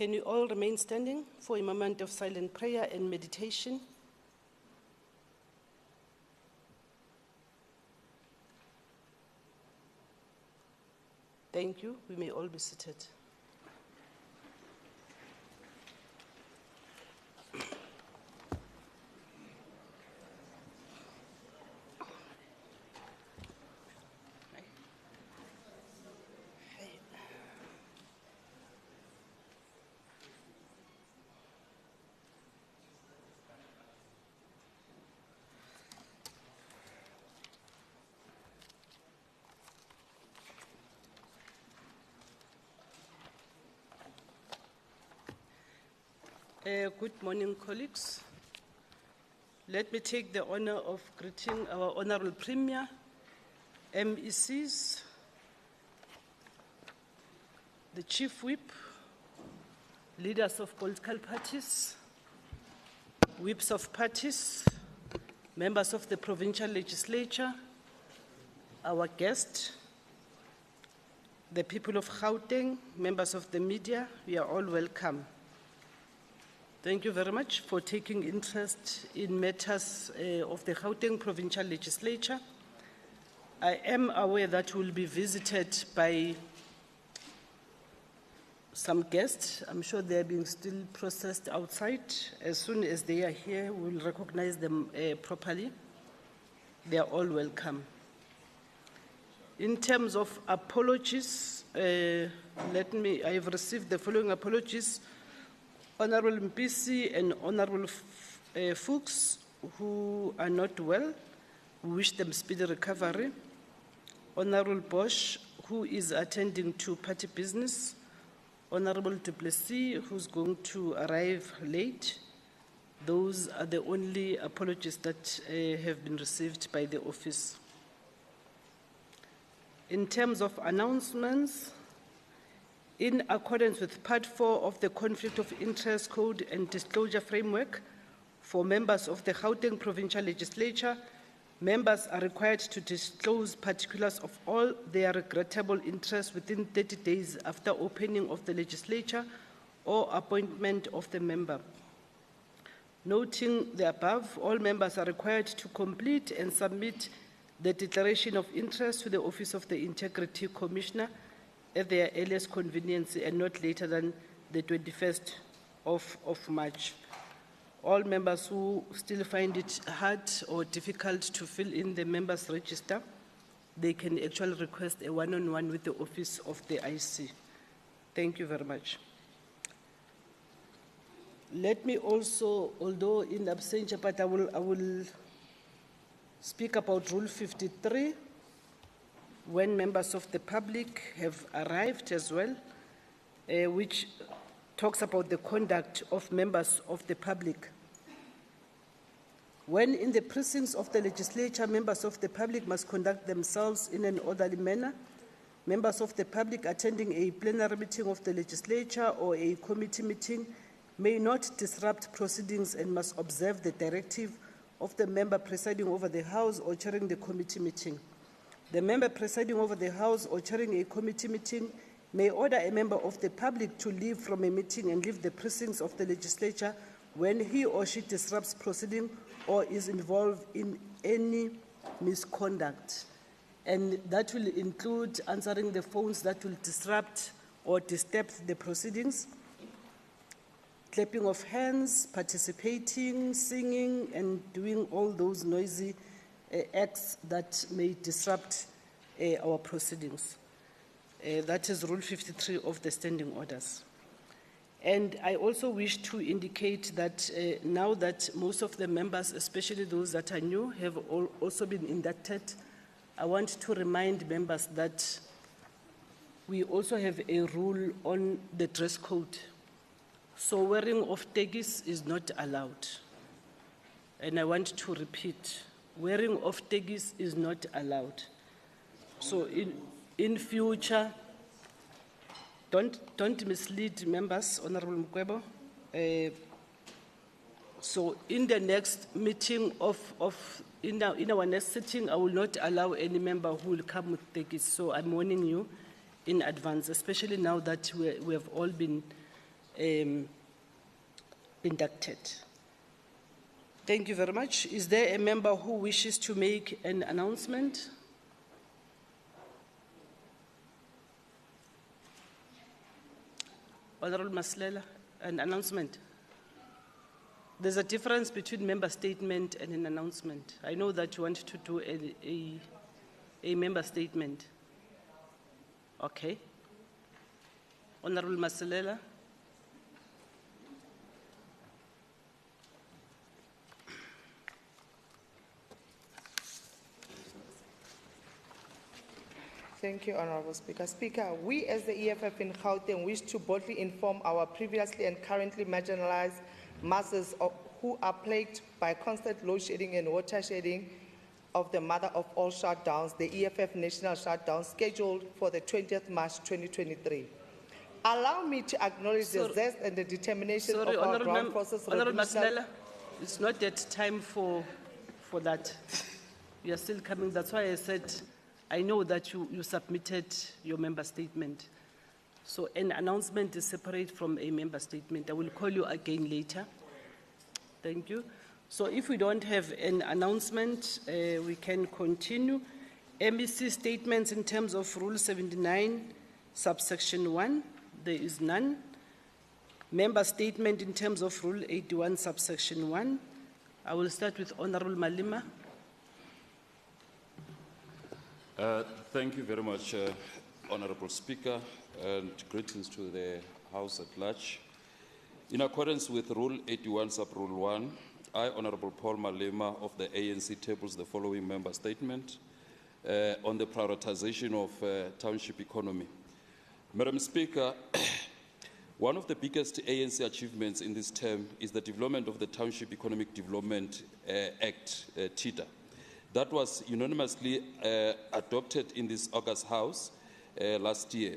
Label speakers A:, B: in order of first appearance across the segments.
A: Can you all remain standing for a moment of silent prayer and meditation? Thank you. We may all be seated. Good morning, colleagues. Let me take the honor of greeting our Honorable Premier, MECs, the Chief Whip, leaders of political parties, whips of parties, members of the Provincial Legislature, our guest, the people of Gauteng, members of the media, we are all welcome. Thank you very much for taking interest in matters of the Gauteng Provincial Legislature. I am aware that we'll be visited by some guests. I'm sure they're being still processed outside. As soon as they are here, we'll recognize them properly. They are all welcome. In terms of apologies, I have received the following apologies. Honorable Mpisi and Honorable Fuchs, who are not well, we wish them speedy recovery. Honorable Bosch, who is attending to party business. Honorable Du Plessis, who's going to arrive late. Those are the only apologies that have been received by the office. In terms of announcements, in accordance with Part 4 of the Conflict of Interest Code and Disclosure Framework, for members of the Gauteng Provincial Legislature, members are required to disclose particulars of all their regrettable interests within 30 days after opening of the legislature or appointment of the member. Noting the above, all members are required to complete and submit the declaration of interest to the Office of the Integrity Commissioner at their earliest convenience and not later than the 21st of March. All members who still find it hard or difficult to fill in the members' register, they can actually request a one-on-one with the Office of the IC. Thank you very much. Let me also, although in absentia, but I will speak about Rule 53, when members of the public have arrived as well, which talks about the conduct of members of the public. When in the precincts of the legislature, members of the public must conduct themselves in an orderly manner. Members of the public attending a plenary meeting of the legislature or a committee meeting may not disrupt proceedings and must observe the directive of the member presiding over the House or chairing the committee meeting. The member presiding over the House or chairing a committee meeting may order a member of the public to leave from a meeting and leave the precincts of the legislature when he or she disrupts proceeding or is involved in any misconduct. And that will include answering the phones that will disrupt or disturb the proceedings, clapping of hands, participating, singing, and doing all those noisy acts that may disrupt our proceedings. That is Rule 53 of the Standing Orders. And I also wish to indicate that now that most of the members, especially those that are new, have also been inducted, I want to remind members that we also have a rule on the dress code. So wearing of tegis is not allowed. And I want to repeat, wearing of tegis is not allowed. So in future, don't mislead members, Honorable Mkwebo. So in the next meeting in our next sitting, I will not allow any member who will come with tegis. So I'm warning you in advance, especially now that we have all been inducted. Thank you very much. Is there a member who wishes to make an announcement? Honorable Maslela, an announcement. There's a difference between member statement and an announcement. I know that you want to do a member statement. Okay. Honorable Maslela.
B: Thank you, Honorable Speaker. Speaker, we as the EFF in Gauteng wish to boldly inform our previously and currently marginalized masses who are plagued by constant load shedding and water shedding of the mother of all shutdowns, the EFF national shutdown scheduled for the 20th March 2023. Allow me to acknowledge the zest and the determination of our ground forces.
A: Honorable Maslela, it's not yet time for that. We are still coming. That's why I said, I know that you submitted your member statement. So an announcement is separate from a member statement. I will call you again later. Thank you. So if we don't have an announcement, we can continue. MEC statements in terms of Rule 79, subsection 1, there is none. Member statement in terms of Rule 81, subsection 1. I will start with Honorable Malima.
C: Thank you very much, Honorable Speaker, and greetings to the House at large. In accordance with Rule 81, Sub-Rule 1, I, Honorable Paul Malema of the ANC, tables the following member statement on the prioritization of township economy. Madam Speaker, one of the biggest ANC achievements in this term is the development of the Township Economic Development Act, TEDA. That was unanimously adopted in this August House last year.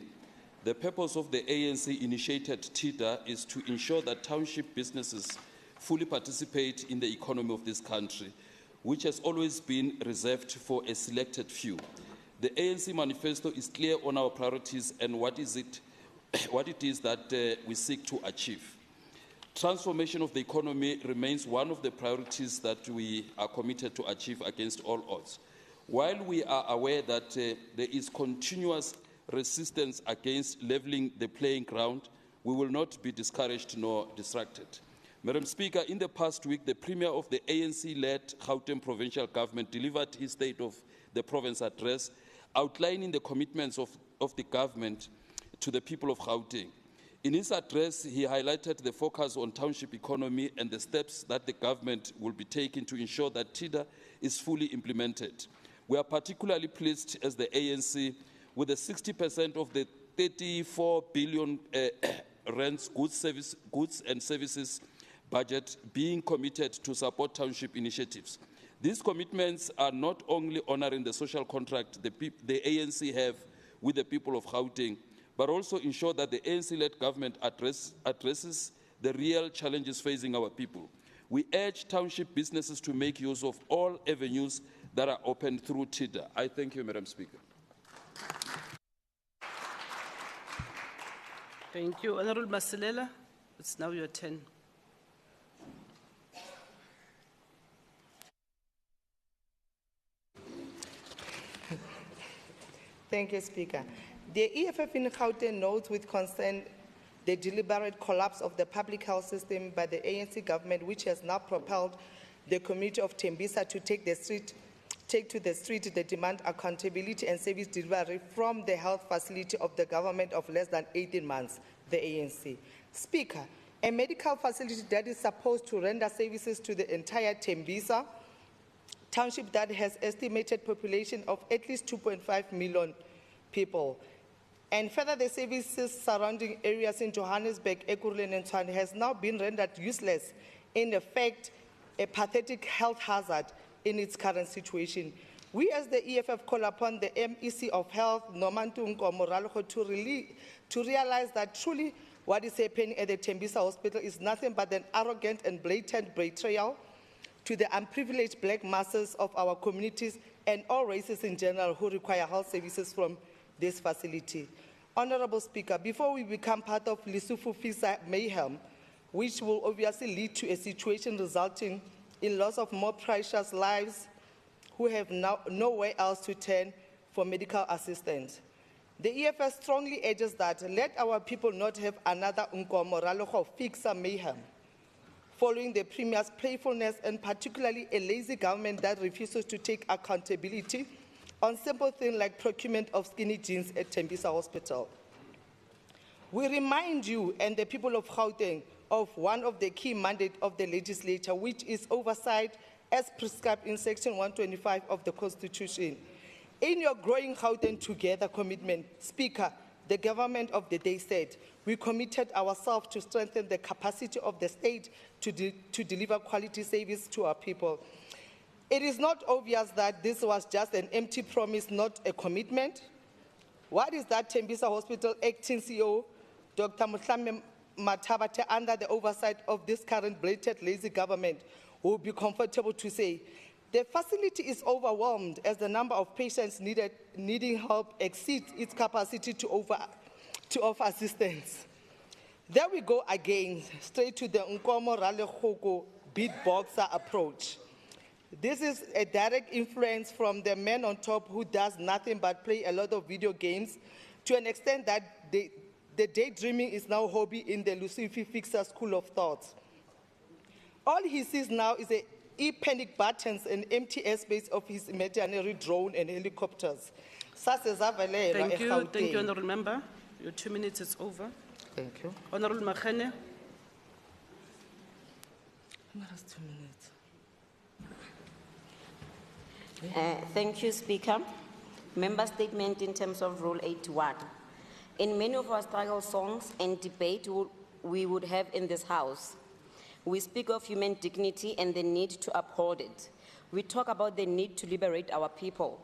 C: The purpose of the ANC-initiated TEDA is to ensure that township businesses fully participate in the economy of this country, which has always been reserved for a selected few. The ANC manifesto is clear on our priorities and what it is that we seek to achieve. Transformation of the economy remains one of the priorities that we are committed to achieve against all odds. While we are aware that there is continuous resistance against leveling the playing ground, we will not be discouraged nor distracted. Madam Speaker, in the past week, the Premier of the ANC-led Gauteng Provincial Government delivered his State of the Province address, outlining the commitments of the government to the people of Gauteng. In his address, he highlighted the focus on township economy and the steps that the government will be taking to ensure that TEDA is fully implemented. We are particularly pleased as the ANC with the 60% of the 34 billion rands goods and services budget being committed to support township initiatives. These commitments are not only honoring the social contract the ANC have with the people of Gauteng, but also ensure that the ANC-led government addresses the real challenges facing our people. We urge township businesses to make use of all avenues that are open through TEDA. I thank you, Madam Speaker.
A: Thank you. Honorable Masilela, it's now your turn.
B: Thank you, Speaker. The EFF in Gauteng notes with concern the deliberate collapse of the public health system by the ANC government, which has now propelled the community of Tembisa to take to the street the demand accountability and service delivery from the health facility of the government of less than 18 months, the ANC. Speaker, a medical facility that is supposed to render services to the entire Tembisa township that has estimated population of at least 2.5 million people. And further, the services surrounding areas in Johannesburg, Ekurhuleni and Tshwane has now been rendered useless, in effect, a pathetic health hazard in its current situation. We as the EFF call upon the MEC of Health, Nomantunko Moraloko, to realize that truly what is happening at the Tembisa Hospital is nothing but an arrogant and blatant betrayal to the unprivileged black masses of our communities and all races in general who require health services from this facility. Honorable Speaker, before we become part of Lesotho FISA mayhem, which will obviously lead to a situation resulting in loss of more precious lives who have now nowhere else to turn for medical assistance, the EFF strongly urges that let our people not have another Nkomo Ralogo FISA mayhem, following the Premier's playfulness and particularly a lazy government that refuses to take accountability on simple things like procurement of skinny jeans at Tembisa Hospital. We remind you and the people of Gauteng of one of the key mandates of the legislature, which is oversight as prescribed in Section 125 of the Constitution. In your growing Gauteng Together commitment, Speaker, the government of the day said, we committed ourselves to strengthen the capacity of the state to deliver quality service to our people. It is not obvious that this was just an empty promise, not a commitment. What is that Tembisa Hospital acting CEO, Dr. Muhlame Mathabate, under the oversight of this current blatant lazy government, will be comfortable to say, the facility is overwhelmed as the number of patients needing help exceeds its capacity to offer assistance. There we go again, straight to the Nkomo Ralogo beatboxer approach. This is a direct influence from the man on top who does nothing but play a lot of video games, to an extent that the daydreaming is now a hobby in the Lucifer Fixer school of thought. All he sees now is panic buttons and empty airspace of his imaginary drone and helicopters.
A: Thank you, Honourable Member. Your 2 minutes is over.
B: Thank you.
A: Honourable Makhane.
B: 2 minutes.
D: Thank you, Speaker. Member statement in terms of Rule 81. In many of our struggle songs and debate we would have in this House, we speak of human dignity and the need to uphold it. We talk about the need to liberate our people,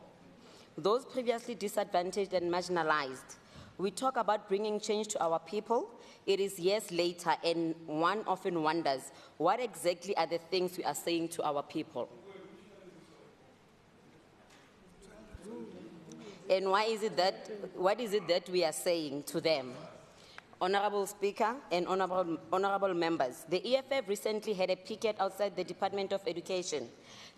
D: those previously disadvantaged and marginalized. We talk about bringing change to our people. It is years later, and one often wonders, what exactly are the things we are saying to our people? And what is it that we are saying to them? Honourable Speaker and honourable members, the EFF recently had a picket outside the Department of Education,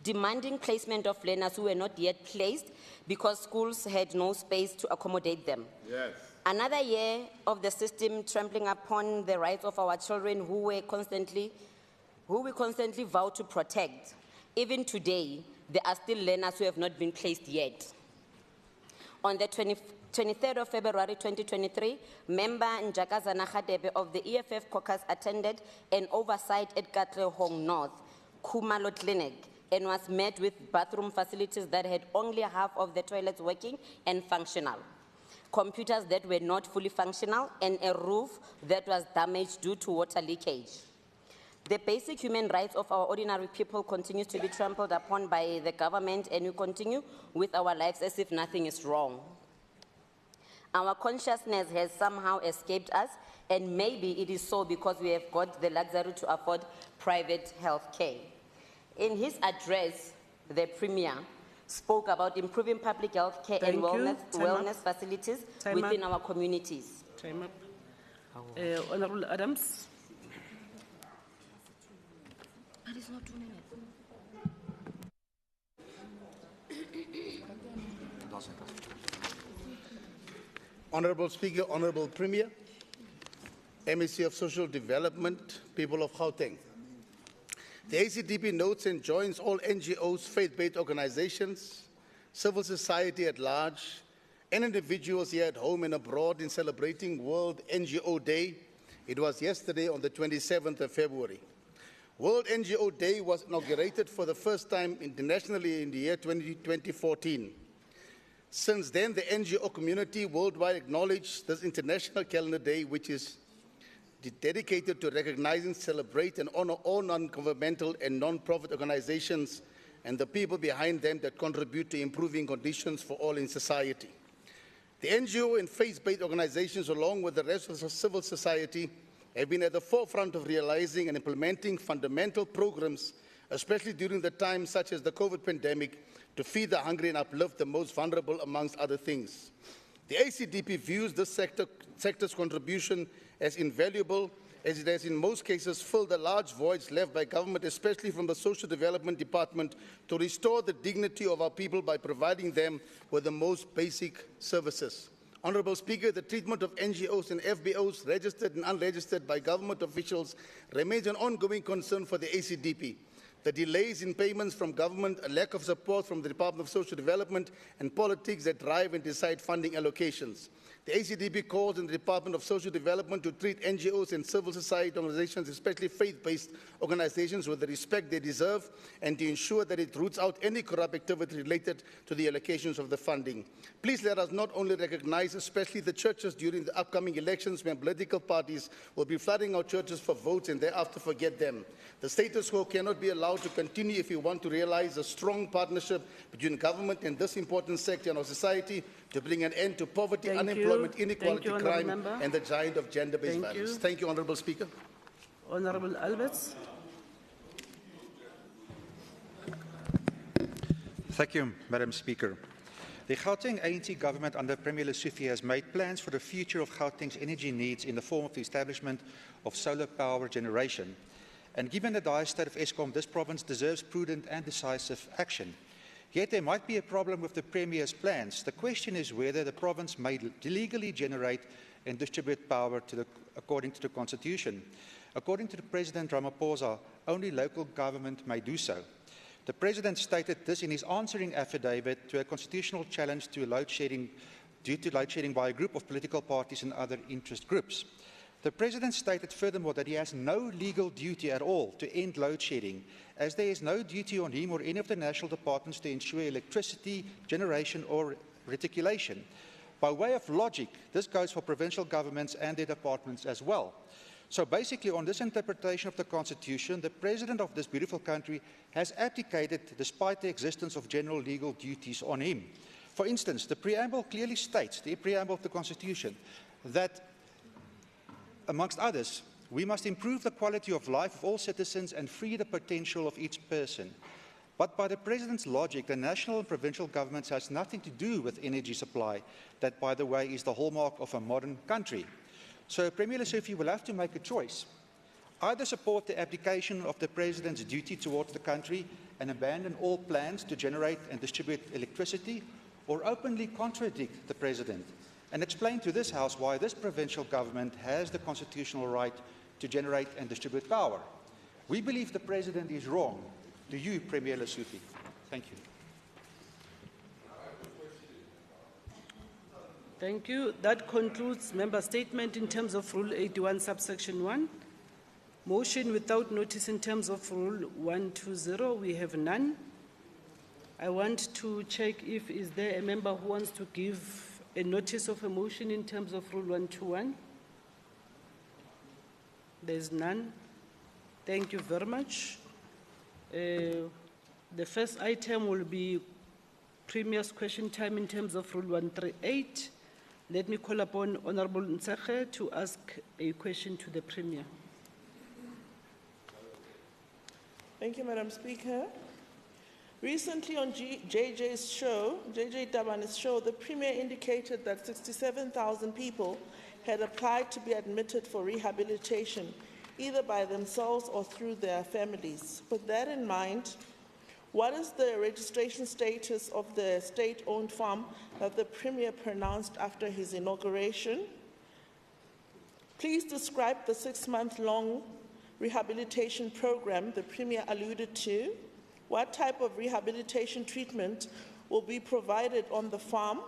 D: demanding placement of learners who were not yet placed because schools had no space to accommodate them. Yes. Another year of the system trampling upon the rights of our children who we constantly vow to protect. Even today, there are still learners who have not been placed yet. On the 23rd of February 2023, member Njakazana Khadebe of the EFF caucus attended an oversight at Katlehong North, Khumalo Clinic, and was met with bathroom facilities that had only half of the toilets working and functional, computers that were not fully functional, and a roof that was damaged due to water leakage. The basic human rights of our ordinary people continues to be trampled upon by the government, and we continue with our lives as if nothing is wrong. Our consciousness has somehow escaped us, and maybe it is so because we have got the luxury to afford private health care. In his address, the Premier spoke about improving public health care and wellness facilities within our communities.
A: Time up. Honourable Adams.
D: That is not 2 minutes.
E: Honourable Speaker, Honourable Premier, MEC of Social Development, people of Gauteng. The ACDP notes and joins all NGOs, faith-based organizations, civil society at large, and individuals here at home and abroad in celebrating World NGO Day. It was yesterday on the 27th of February. World NGO Day was inaugurated for the first time internationally in the year 2014. Since then, the NGO community worldwide acknowledged this international calendar day, which is dedicated to recognizing, celebrate, and honor all non-governmental and non-profit organizations and the people behind them that contribute to improving conditions for all in society. The NGO and faith-based organizations, along with the rest of the civil society, have been at the forefront of realizing and implementing fundamental programs, especially during the times such as the COVID pandemic, to feed the hungry and uplift the most vulnerable, amongst other things. The The ACDP views this sector's contribution as invaluable, as it has in most cases filled the large voids left by government, especially from the Social Development Department, to restore the dignity of our people by providing them with the most basic services. Honourable Speaker, the treatment of NGOs and FBOs, registered and unregistered by government officials, remains an ongoing concern for the ACDP. The delays in payments from government, a lack of support from the Department of Social Development, and politics that drive and decide funding allocations. The ACDP calls on the Department of Social Development to treat NGOs and civil society organizations, especially faith-based organizations, with the respect they deserve and to ensure that it roots out any corrupt activity related to the allocations of the funding. Please let us not only recognize, especially the churches during the upcoming elections when political parties will be flooding our churches for votes and thereafter forget them. The status quo cannot be allowed to continue if we want to realize a strong partnership between government and this important sector in our society to bring an end to poverty, unemployment, inequality, crime, and the giant of gender-based violence. Thank you, Honourable Speaker.
A: Honourable Alberts.
F: Thank you, Madam Speaker. The Gauteng ANC government under Premier Lesufi has made plans for the future of Gauteng's energy needs in the form of the establishment of solar power generation. And given the dire state of Eskom, this province deserves prudent and decisive action. Yet there might be a problem with the Premier's plans. The question is whether the province may legally generate and distribute power according to the Constitution. According to the President Ramaphosa, only local government may do so. The President stated this in his answering affidavit to a constitutional challenge to load shedding due to load shedding by a group of political parties and other interest groups. The President stated furthermore that he has no legal duty at all to end load shedding, as there is no duty on him or any of the national departments to ensure electricity generation or reticulation. By way of logic, this goes for provincial governments and their departments as well. So basically, on this interpretation of the Constitution, the President of this beautiful country has abdicated despite the existence of general legal duties on him. For instance, the preamble clearly states, the preamble of the Constitution, that amongst others, we must improve the quality of life of all citizens and free the potential of each person. But by the President's logic, the national and provincial governments has nothing to do with energy supply. That, by the way, is the hallmark of a modern country. So Premier Lesufi will have to make a choice. Either support the abdication of the President's duty towards the country and abandon all plans to generate and distribute electricity, or openly contradict the President and explain to this House why this provincial government has the constitutional right to generate and distribute power. We believe the President is wrong. Do you, Premier Lesufi? Thank you.
A: Thank you. That concludes member statement in terms of Rule 81, subsection 1. Motion without notice in terms of Rule 120, we have none. I want to check if is there a member who wants to give a notice of a motion in terms of Rule 121. There's none. Thank you very much. The first item will be Premier's question time in terms of Rule 138. Let me call upon Honourable Ntsakhe to ask a question to the Premier.
G: Thank you, Madam Speaker. Recently on JJ Tabane's show, the Premier indicated that 67,000 people had applied to be admitted for rehabilitation, either by themselves or through their families. With that in mind, what is the registration status of the state-owned farm that the Premier pronounced after his inauguration? Please describe the 6-month-long rehabilitation program the Premier alluded to. What type of rehabilitation treatment will be provided on the farm?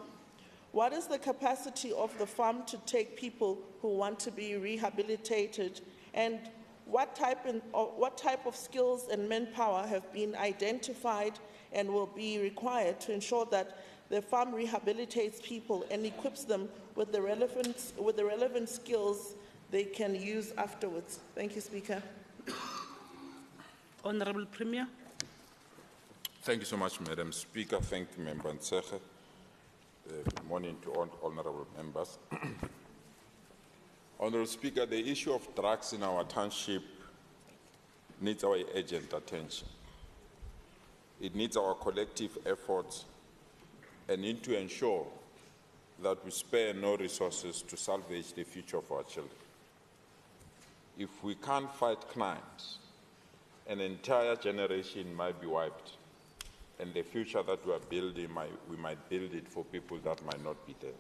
G: What is the capacity of the farm to take people who want to be rehabilitated? And what type of skills and manpower have been identified and will be required to ensure that the farm rehabilitates people and equips them with the relevant skills they can use afterwards? Thank you, Speaker.
A: Honourable Premier.
H: Thank you so much, Madam Speaker. Thank you, Member Ntsakhe. Good morning to all honourable members. Honourable Speaker, the issue of drugs in our township needs our urgent attention. It needs our collective efforts and need to ensure that we spare no resources to salvage the future of our children. If we can't fight crimes, an entire generation might be wiped, and the future that we are building, we might build it for people that might not be there.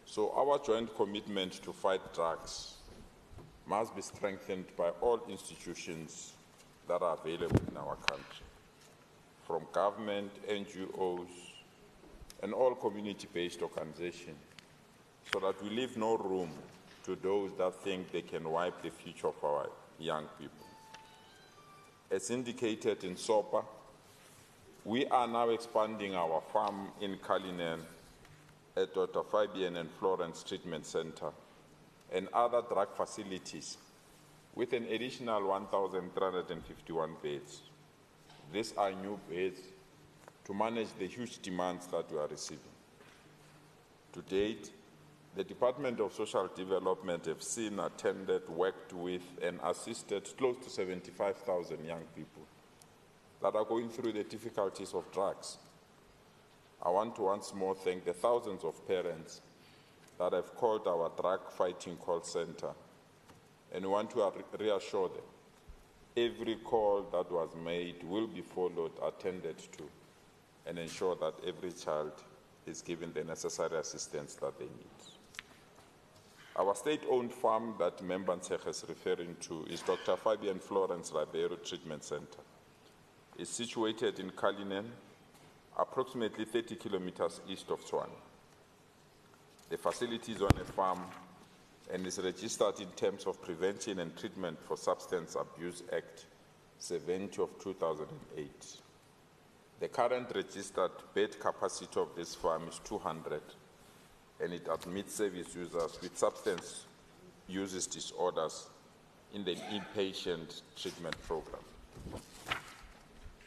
H: So our joint commitment to fight drugs must be strengthened by all institutions that are available in our country, from government, NGOs, and all community-based organizations, so that we leave no room to those that think they can wipe the future of our young people. As indicated in SCOPA, we are now expanding our farm in Cullinan at Dr. Fabian and Florence Treatment Center and other drug facilities with an additional 1,351 beds. These are new beds to manage the huge demands that we are receiving. To date, the Department of Social Development have seen, attended, worked with, and assisted close to 75,000 young people that are going through the difficulties of drugs. I want to once more thank the thousands of parents that have called our drug fighting call center, and we want to reassure them every call that was made will be followed, attended to, and ensure that every child is given the necessary assistance that they need. Our state-owned farm that Member Nsegh is referring to is Dr. Fabian Florence Ribeiro Treatment Center. It's situated in Cullinan, approximately 30 kilometers east of Tshwane. The facility is on a farm and is registered in terms of Prevention and Treatment for Substance Abuse Act 70 of 2008. The current registered bed capacity of this farm is 200, and it admits service users with substance use disorders in the inpatient treatment program.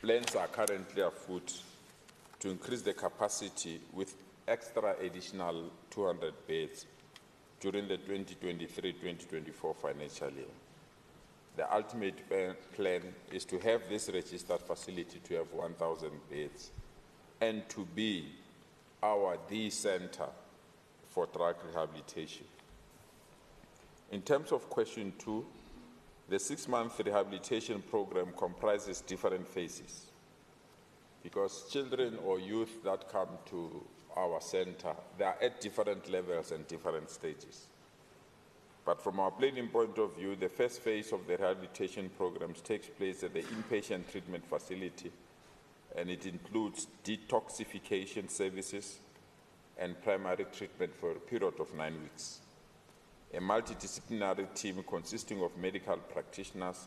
H: Plans are currently afoot to increase the capacity with extra additional 200 beds during the 2023-2024 financial year. The ultimate plan is to have this registered facility to have 1,000 beds and to be the center for drug rehabilitation. In terms of question 2, the 6-month rehabilitation program comprises different phases, because children or youth that come to our center, they are at different levels and different stages. But from our planning point of view, the first phase of the rehabilitation programs takes place at the inpatient treatment facility, and it includes detoxification services and primary treatment for a period of 9 weeks. A multidisciplinary team consisting of medical practitioners,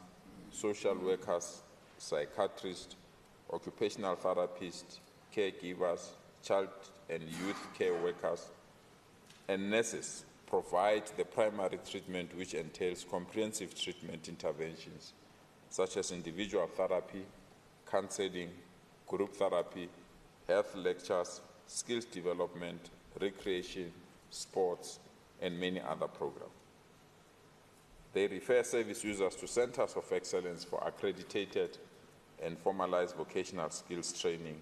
H: social workers, psychiatrists, occupational therapists, caregivers, child and youth care workers, and nurses provide the primary treatment, which entails comprehensive treatment interventions such as individual therapy, counseling, group therapy, health lectures, skills development, recreation, sports, and many other programs. They refer service users to centers of excellence for accredited and formalized vocational skills training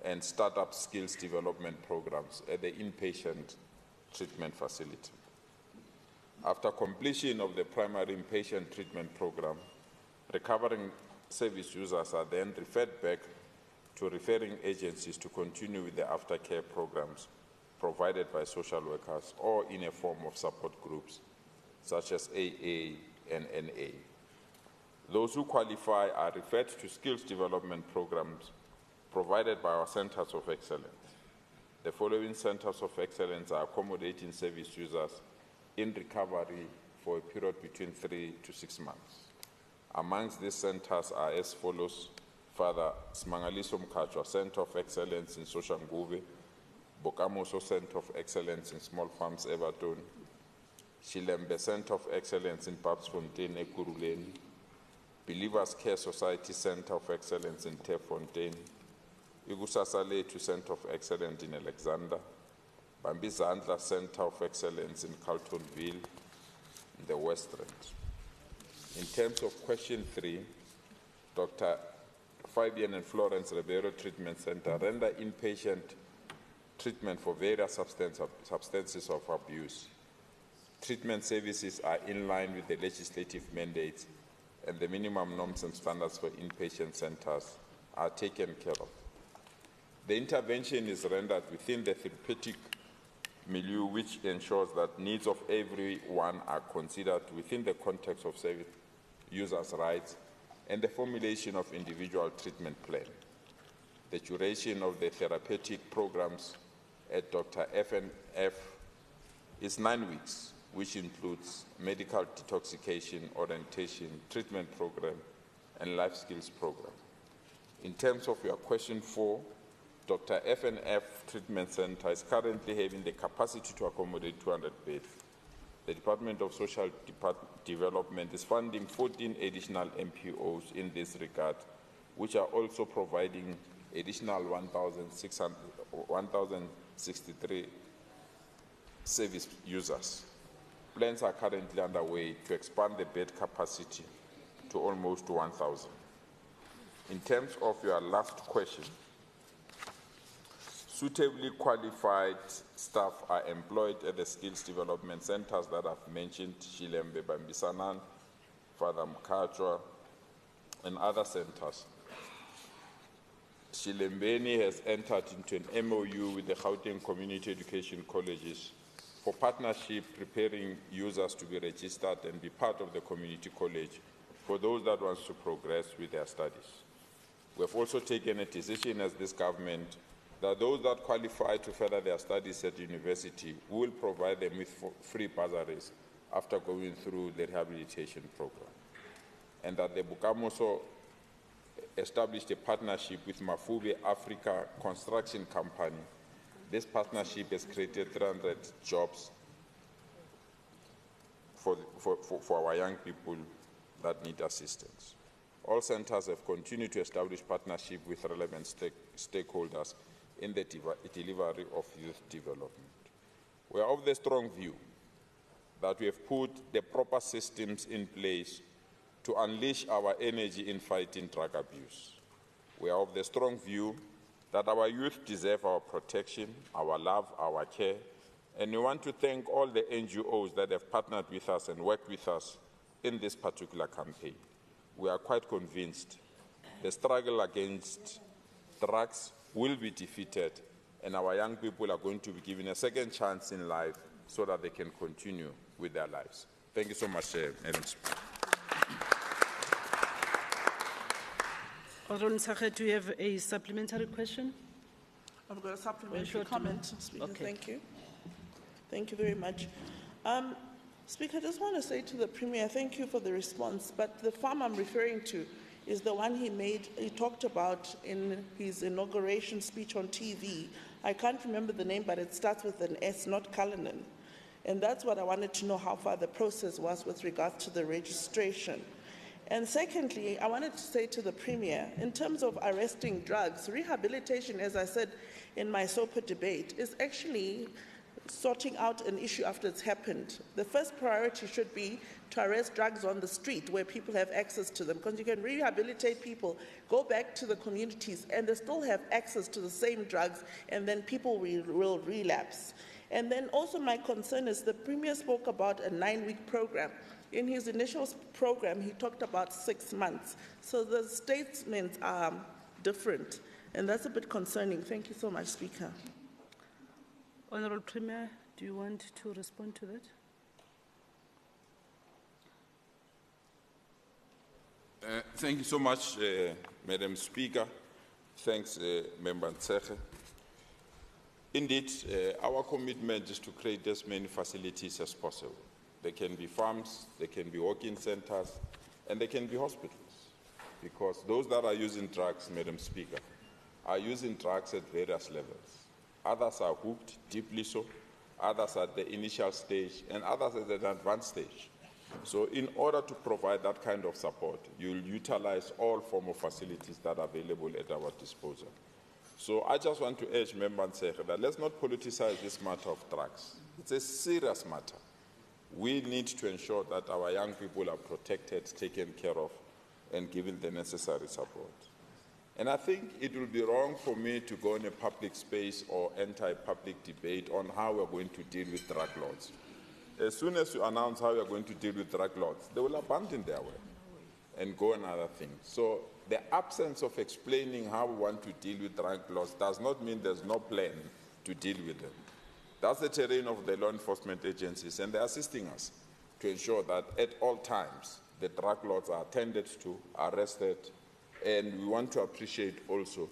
H: and startup skills development programs at the inpatient treatment facility. After completion of the primary inpatient treatment program, recovering service users are then referred back to referring agencies to continue with the aftercare programs provided by social workers or in a form of support groups such as AA and NA. Those who qualify are referred to skills development programs provided by our centers of excellence. The following centers of excellence are accommodating service users in recovery for a period between 3 to 6 months. Amongst these centers are as follows: Father Smangaliso Mkhatshwa Center of Excellence in Soshanguve, Bokamoso Center of Excellence in Small Farms, Everton, Shilembe Center of Excellence in Babsfontein, Ekurhuleni, Believers Care Society Center of Excellence in Terfontein, Igusasa Lethu Center of Excellence in Alexander, Bambizandla Center of Excellence in Carltonville, in the West Rand. In terms of question 3, Dr. Fabian and Florence Ribeiro Treatment Center render inpatient treatment for various substances of abuse. Treatment services are in line with the legislative mandates, and the minimum norms and standards for inpatient centers are taken care of. The intervention is rendered within the therapeutic milieu, which ensures that needs of everyone are considered within the context of service users' rights and the formulation of individual treatment plan. The duration of the therapeutic programs at Dr. FNF is 9 weeks, which includes medical detoxification, orientation, treatment program, and life skills program. In terms of your question 4, Dr. FNF Treatment Center is currently having the capacity to accommodate 200 beds. The Department of Social Development is funding 14 additional MPOs in this regard, which are also providing additional 1,063 service users. Plans are currently underway to expand the bed capacity to almost 1,000. In terms of your last question, suitably qualified staff are employed at the skills development centers that I've mentioned, Shilembe, Bambisanan, Father Mkachwa, and other centers. Shilembeni has entered into an MOU with the Gauteng Community Education Colleges for partnership, preparing users to be registered and be part of the community college for those that want to progress with their studies. We have also taken a decision as this government that those that qualify to further their studies at university, we will provide them with free bursaries after going through the rehabilitation program. And that the Bukamoso established a partnership with Mafube Africa Construction Company. This partnership has created 300 jobs for our young people that need assistance. All centers have continued to establish partnership with relevant stakeholders in the delivery of youth development. We are of the strong view that we have put the proper systems in place to unleash our energy in fighting drug abuse. We are of the strong view that our youth deserve our protection, our love, our care, and we want to thank all the NGOs that have partnered with us and worked with us in this particular campaign. We are quite convinced the struggle against drugs will be defeated, and our young people are going to be given a second chance in life so that they can continue with their lives. Thank you so much, Madam Speaker.
A: Honourable Ntsakhe, do you have a supplementary question?
G: I've got a supplementary comment, Speaker.
A: Okay.
G: Thank you. Thank you very much. Speaker, I just want to say to the Premier, thank you for the response, but the farm I'm referring to is the one he talked about in his inauguration speech on TV. I can't remember the name, but it starts with an S, not Cullinan. And that's what I wanted to know, how far the process was with regard to the registration. And secondly, I wanted to say to the Premier, in terms of arresting drugs, rehabilitation, as I said in my SCOPA debate, is actually sorting out an issue after it's happened. The first priority should be to arrest drugs on the street where people have access to them, because you can rehabilitate people, go back to the communities, and they still have access to the same drugs, and then people will relapse. And then also my concern is the Premier spoke about a 9-week program. In his initial program, he talked about 6 months. So the statements are different, and that's a bit concerning. Thank you so much, Speaker.
A: Honourable Premier, do you want to respond to that?
H: Thank you so much, Madam Speaker. Thanks, Member Ntsakhe. Indeed, our commitment is to create as many facilities as possible. There can be farms, there can be walk-in centers, and there can be hospitals. Because those that are using drugs, Madam Speaker, are using drugs at various levels. Others are hooked, deeply so, others at the initial stage, and others at the advanced stage. So in order to provide that kind of support, you'll utilize all forms of facilities that are available at our disposal. So I just want to urge Member Ntsakhe that let's not politicize this matter of drugs. It's a serious matter. We need to ensure that our young people are protected, taken care of, and given the necessary support. And I think it will be wrong for me to go in a public space or enter a public debate on how we're going to deal with drug lords. As soon as you announce how you're going to deal with drug lords, they will abandon their way and go on other things. So the absence of explaining how we want to deal with drug lords does not mean there's no plan to deal with them. That's the terrain of the law enforcement agencies, and they're assisting us to ensure that at all times the drug lords are attended to, arrested, and we want to appreciate also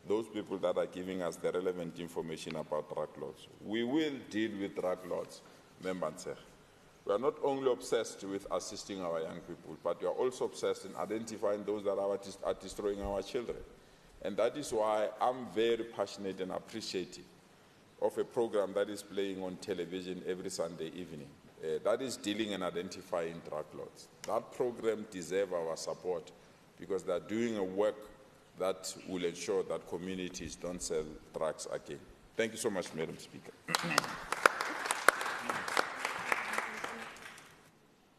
H: those people that are giving us the relevant information about drug lords. We will deal with drug lords, Member Nseh. We are not only obsessed with assisting our young people, but we are also obsessed in identifying those that are destroying our children. And that is why I'm very passionate and appreciative of a program that is playing on television every Sunday evening. That is dealing and identifying drug lords. That program deserves our support because they're doing a work that will ensure that communities don't sell drugs again. Thank you so much, Madam Speaker.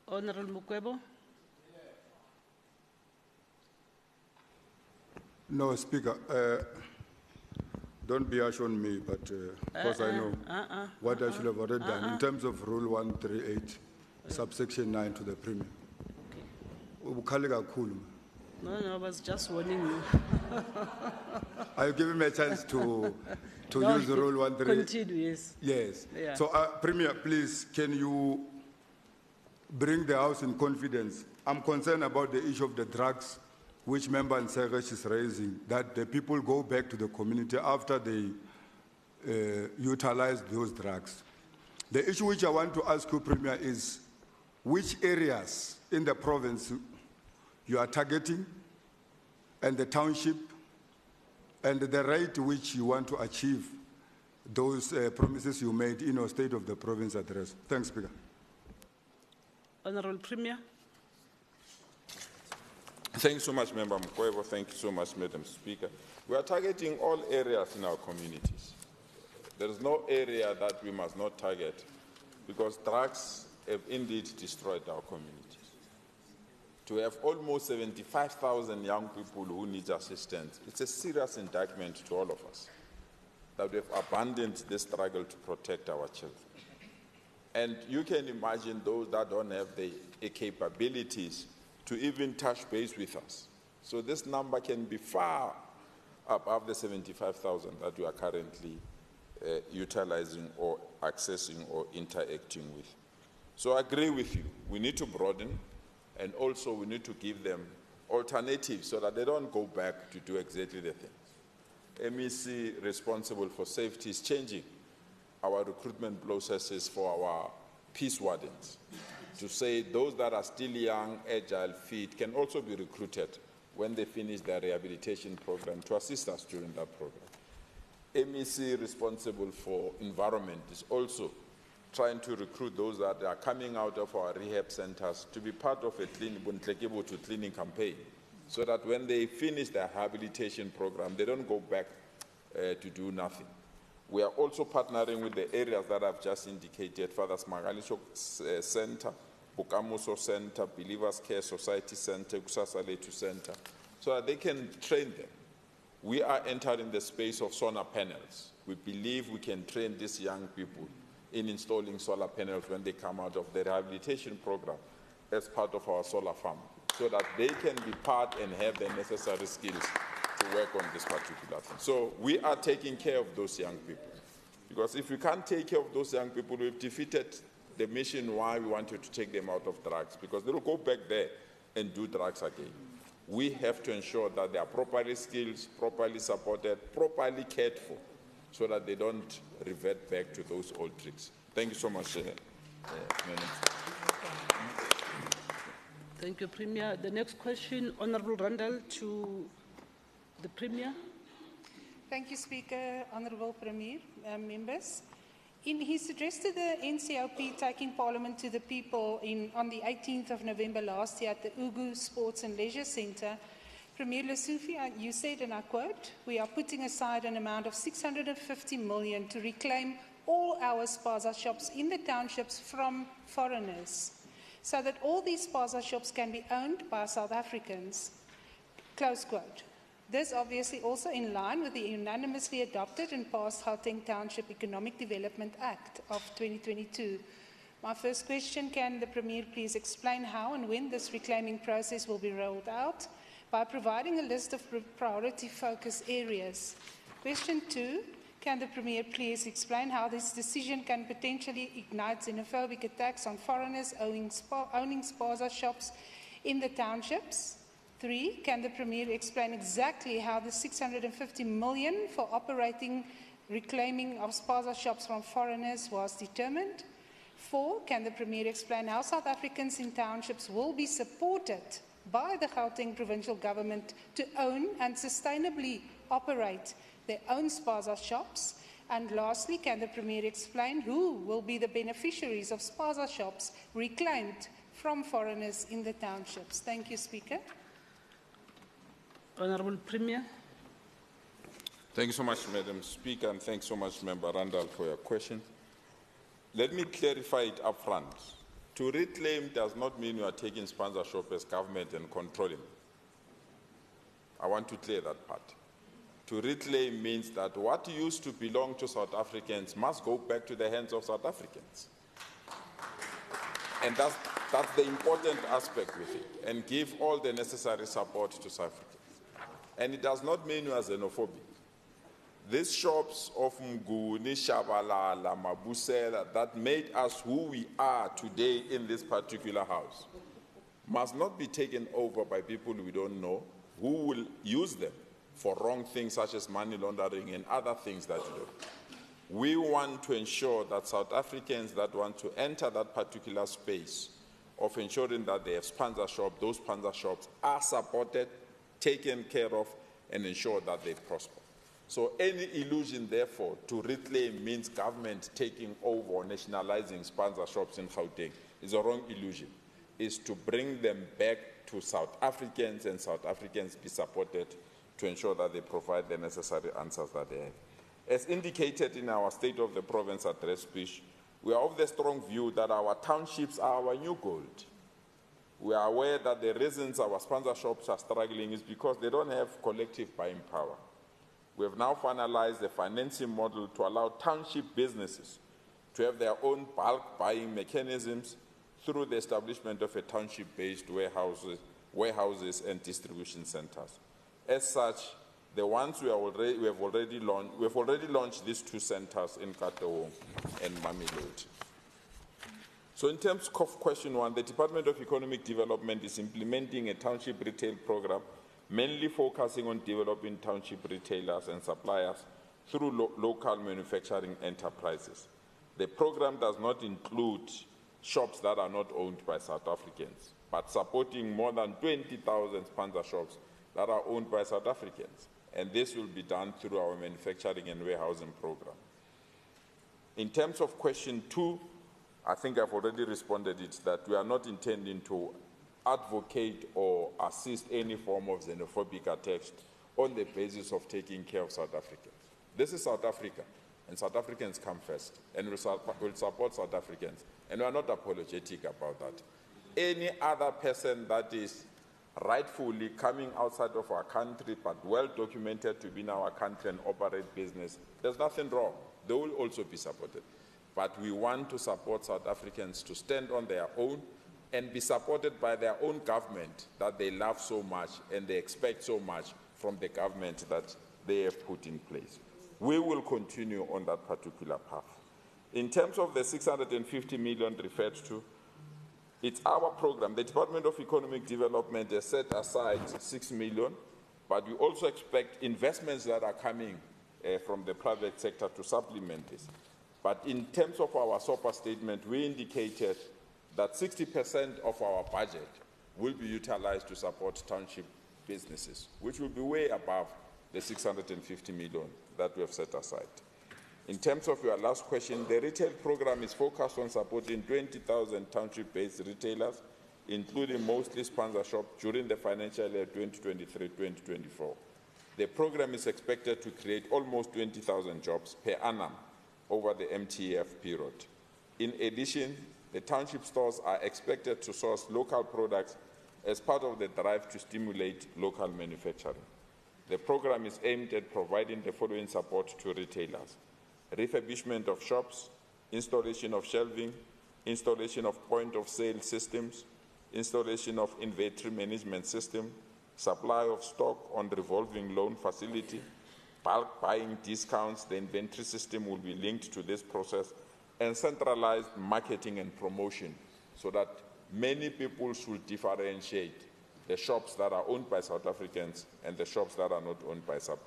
A: Honorable Mukwebo.
I: No, Speaker. Don't be harsh on me, but because I know what I should have already done in terms of Rule 138, subsection 9 to the Premier. Okay.
A: No, I was just warning you.
I: I'll give him a chance to use the Rule 138.
A: Continue, yes.
I: Yes.
A: Yeah.
I: So, Premier, please, can you bring the House in confidence? I'm concerned about the issue of the drugs, which Member Nsegesh is raising, that the people go back to the community after they utilize those drugs. The issue which I want to ask you, Premier, is which areas in the province you are targeting, and the township, and the rate which you want to achieve those promises you made in your State of the Province address. Thanks, Speaker.
A: Honorable Premier.
H: Thanks so much, Member Mukwebo. Thank you so much, Madam Speaker. We are targeting all areas in our communities. There is no area that we must not target because drugs have indeed destroyed our communities. To have almost 75,000 young people who need assistance, it's a serious indictment to all of us that we have abandoned the struggle to protect our children. And you can imagine those that don't have the capabilities to even touch base with us. So this number can be far above the 75,000 that we are currently utilizing or accessing or interacting with. So I agree with you. We need to broaden, and also we need to give them alternatives so that they don't go back to do exactly the things. MEC responsible for safety is changing our recruitment processes for our peace wardens to say those that are still young, agile, fit can also be recruited when they finish their rehabilitation program to assist us during that program. MEC responsible for environment is also trying to recruit those that are coming out of our rehab centers to be part of a cleaning campaign so that when they finish their rehabilitation program, they don't go back to do nothing. We are also partnering with the areas that I've just indicated, Fathers Magalisho Center, Bukamuso Center, Believers Care Society Center, Kusasa Letu Center, so that they can train them. We are entering the space of solar panels. We believe we can train these young people in installing solar panels when they come out of the rehabilitation program as part of our solar farm, so that they can be part and have the necessary skills to work on this particular thing. So we are taking care of those young people. Because if we can't take care of those young people, we've defeated the mission why we wanted to take them out of drugs, because they will go back there and do drugs again. We have to ensure that they are properly skilled, properly supported, properly cared for, so that they don't revert back to those old tricks. Thank you so much, Madam.
A: Thank you, Premier. The next question, Honorable Randall, to the Premier.
J: Thank you, Speaker. Honourable Premier, members. In his address to the NCOP taking Parliament to the people on the 18th of November last year at the Ugu Sports and Leisure Centre, Premier Lesofie, you said, and I quote, "We are putting aside an amount of 650 million to reclaim all our spaza shops in the townships from foreigners, so that all these spaza shops can be owned by South Africans." Close quote. This obviously also in line with the unanimously adopted and passed Gauteng Township Economic Development Act of 2022. My first question, can the Premier please explain how and when this reclaiming process will be rolled out by providing a list of priority focus areas? Question 2, can the Premier please explain how this decision can potentially ignite xenophobic attacks on foreigners owning spaza shops in the townships? 3, can the Premier explain exactly how the 650 million for operating reclaiming of spaza shops from foreigners was determined? 4, can the Premier explain how South Africans in townships will be supported by the Gauteng Provincial Government to own and sustainably operate their own spaza shops? And lastly, can the Premier explain who will be the beneficiaries of spaza shops reclaimed from foreigners in the townships? Thank you, Speaker.
A: Honourable Premier.
H: Thank you so much, Madam Speaker, and thanks so much, Member Randall, for your question. Let me clarify it up front. To reclaim does not mean you are taking spaza shop as government and controlling. I want to clear that part. To reclaim means that what used to belong to South Africans must go back to the hands of South Africans. And that's the important aspect with it, and give all the necessary support to South Africans. And it does not mean you are xenophobic. These shops of Mguni, Shabalala, Mabusela, that made us who we are today in this particular house, must not be taken over by people we don't know, who will use them for wrong things such as money laundering and other things that you do. We want to ensure that South Africans that want to enter that particular space of ensuring that they have spaza shops, those spaza shops are supported, taken care of, and ensure that they prosper. So any illusion, therefore, to reclaim means government taking over or nationalizing spaza shops in Gauteng is a wrong illusion. It's to bring them back to South Africans, and South Africans be supported to ensure that they provide the necessary answers that they have. As indicated in our State of the Province address speech, we are of the strong view that our townships are our new gold. We are aware that the reasons our spaza shops are struggling is because they don't have collective buying power. We have now finalized the financing model to allow township businesses to have their own bulk buying mechanisms through the establishment of a township-based warehouses and distribution centers. As such, the ones we have already launched these 2 centers in Gauteng and Mamelodi. So in terms of question 1, the Department of Economic Development is implementing a township retail program mainly focusing on developing township retailers and suppliers through local manufacturing enterprises. The program does not include shops that are not owned by South Africans, but supporting more than 20,000 spaza shops that are owned by South Africans. And this will be done through our manufacturing and warehousing program. In terms of question 2, I think I've already responded it, that we are not intending to advocate or assist any form of xenophobic attacks on the basis of taking care of South Africans. This is South Africa, and South Africans come first, and we'll support South Africans, and we are not apologetic about that. Any other person that is rightfully coming outside of our country but well documented to be in our country and operate business, there's nothing wrong. They will also be supported. But we want to support South Africans to stand on their own and be supported by their own government that they love so much and they expect so much from the government that they have put in place. We will continue on that particular path. In terms of the 650 million referred to, it's our program. The Department of Economic Development has set aside 6 million, but we also expect investments that are coming from the private sector to supplement this. But in terms of our SCOPA statement, we indicated that 60% of our budget will be utilized to support township businesses, which will be way above the 650 million that we have set aside. In terms of your last question, the retail program is focused on supporting 20,000 township-based retailers, including mostly spaza shops, during the financial year 2023-2024. The program is expected to create almost 20,000 jobs per annum over the MTF period. In addition, the township stores are expected to source local products as part of the drive to stimulate local manufacturing. The program is aimed at providing the following support to retailers: refurbishment of shops, installation of shelving, installation of point-of-sale systems, installation of inventory management system, supply of stock on revolving loan facility, bulk buying discounts. The inventory system will be linked to this process, and centralized marketing and promotion, so that many people should differentiate the shops that are owned by South Africans and the shops that are not owned by South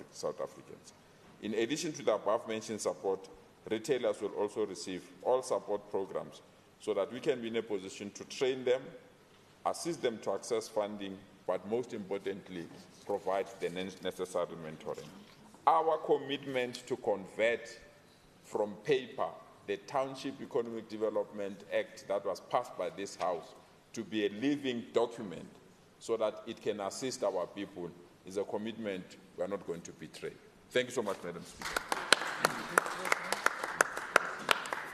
H: Africans. In addition to the above-mentioned support, retailers will also receive all support programs so that we can be in a position to train them, assist them to access funding, but most importantly, provide the necessary mentoring. Our commitment to convert from paper the Township Economic Development Act that was passed by this House to be a living document so that it can assist our people is a commitment we are not going to betray. Thank you so much, Madam Speaker.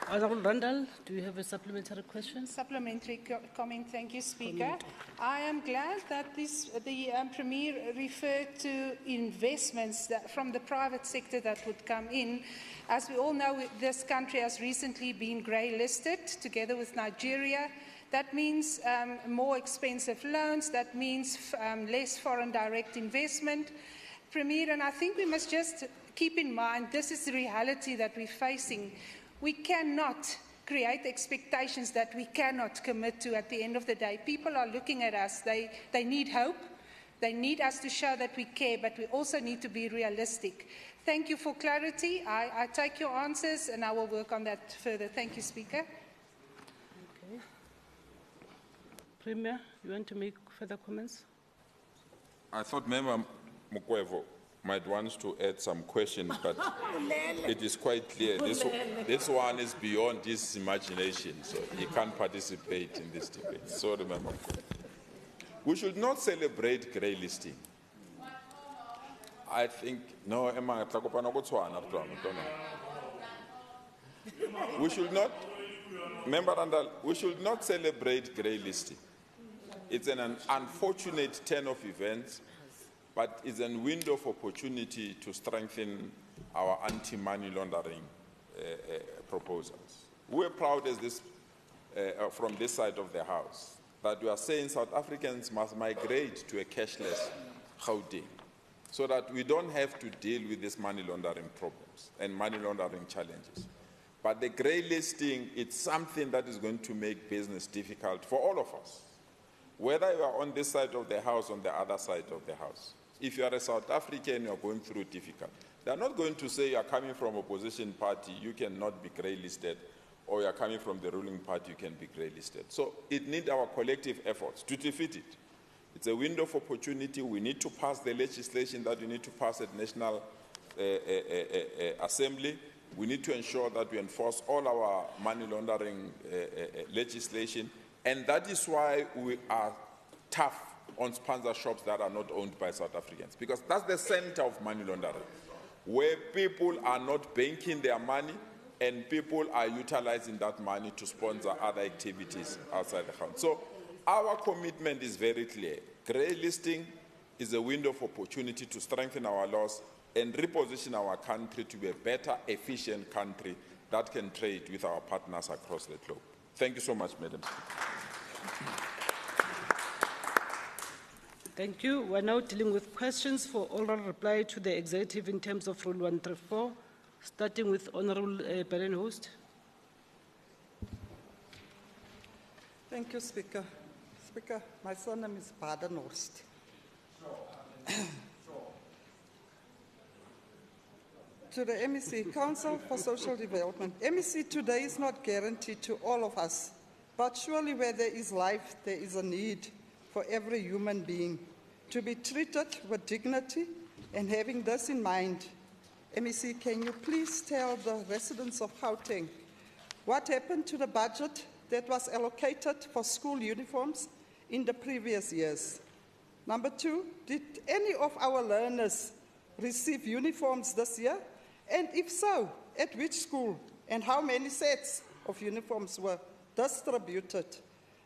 A: Honourable Randall, do you have a supplementary question?
J: Supplementary comment. Thank you, Speaker. I am glad that the Premier referred to investments from the private sector that would come in. As we all know, this country has recently been grey-listed together with Nigeria. That means more expensive loans. That means less foreign direct investment. Premier, and I think we must just keep in mind this is the reality that we're facing. We cannot create expectations that we cannot commit to at the end of the day. People are looking at us. They need hope. They need us to show that we care, but we also need to be realistic. Thank you for clarity. I take your answers and I will work on that further. Thank you, Speaker.
A: Okay. Premier, you want to make further comments?
H: I thought Member Mukwevo might want to add some questions, but it is quite clear this one is beyond his imagination, so he can't participate in this debate. So remember, we should not celebrate grey listing. I think, no, Emma, we should not, Member Randall, we should not celebrate grey listing. It's an unfortunate turn of events, but it's a window of opportunity to strengthen our anti-money laundering proposals. We're proud as this, from this side of the House that we are saying South Africans must migrate to a cashless Gauteng so that we don't have to deal with these money laundering problems and money laundering challenges. But the grey listing, it's something that is going to make business difficult for all of us, whether you are on this side of the House or on the other side of the House. If you are a South African, you are going through difficult. They are not going to say you are coming from opposition party, you cannot be grey listed, or you are coming from the ruling party, you can be grey listed. So it needs our collective efforts to defeat it. It's a window of opportunity. We need to pass the legislation that we need to pass at National Assembly. We need to ensure that we enforce all our money laundering legislation. And that is why we are tough on sponsor shops that are not owned by South Africans, because that's the center of money laundering, where people are not banking their money and people are utilizing that money to sponsor other activities outside the country. So our commitment is very clear. Grey listing is a window of opportunity to strengthen our laws and reposition our country to be a better, efficient country that can trade with our partners across the globe. Thank you so much, Madam Speaker.
A: Thank you. We're now dealing with questions for oral reply to the executive in terms of Rule 134, starting with Honourable Badenhorst.
K: Thank you, Speaker. Speaker, my surname is Badenhorst. To the MEC, Council for Social Development. MEC today is not guaranteed to all of us, but surely where there is life, there is a need for every human being to be treated with dignity. And having this in mind, MEC, can you please tell the residents of Gauteng what happened to the budget that was allocated for school uniforms in the previous years? Number two, did any of our learners receive uniforms this year? And if so, at which school? And how many sets of uniforms were distributed?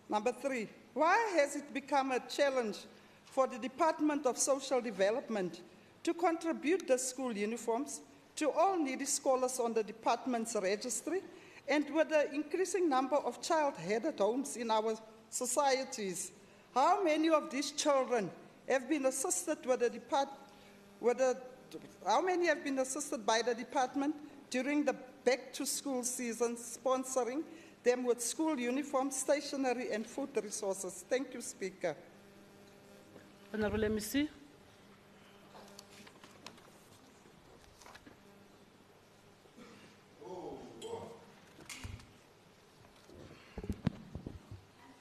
K: Number three, why has it become a challenge for the Department of Social Development to contribute the school uniforms to all needy scholars on the department's registry, and with the increasing number of child-headed homes in our societies, how many of these children have been assisted how many have been assisted by the department during the back-to-school season, sponsoring them with school uniforms, stationery, and food resources? Thank you, Speaker.
A: Honorable MEC.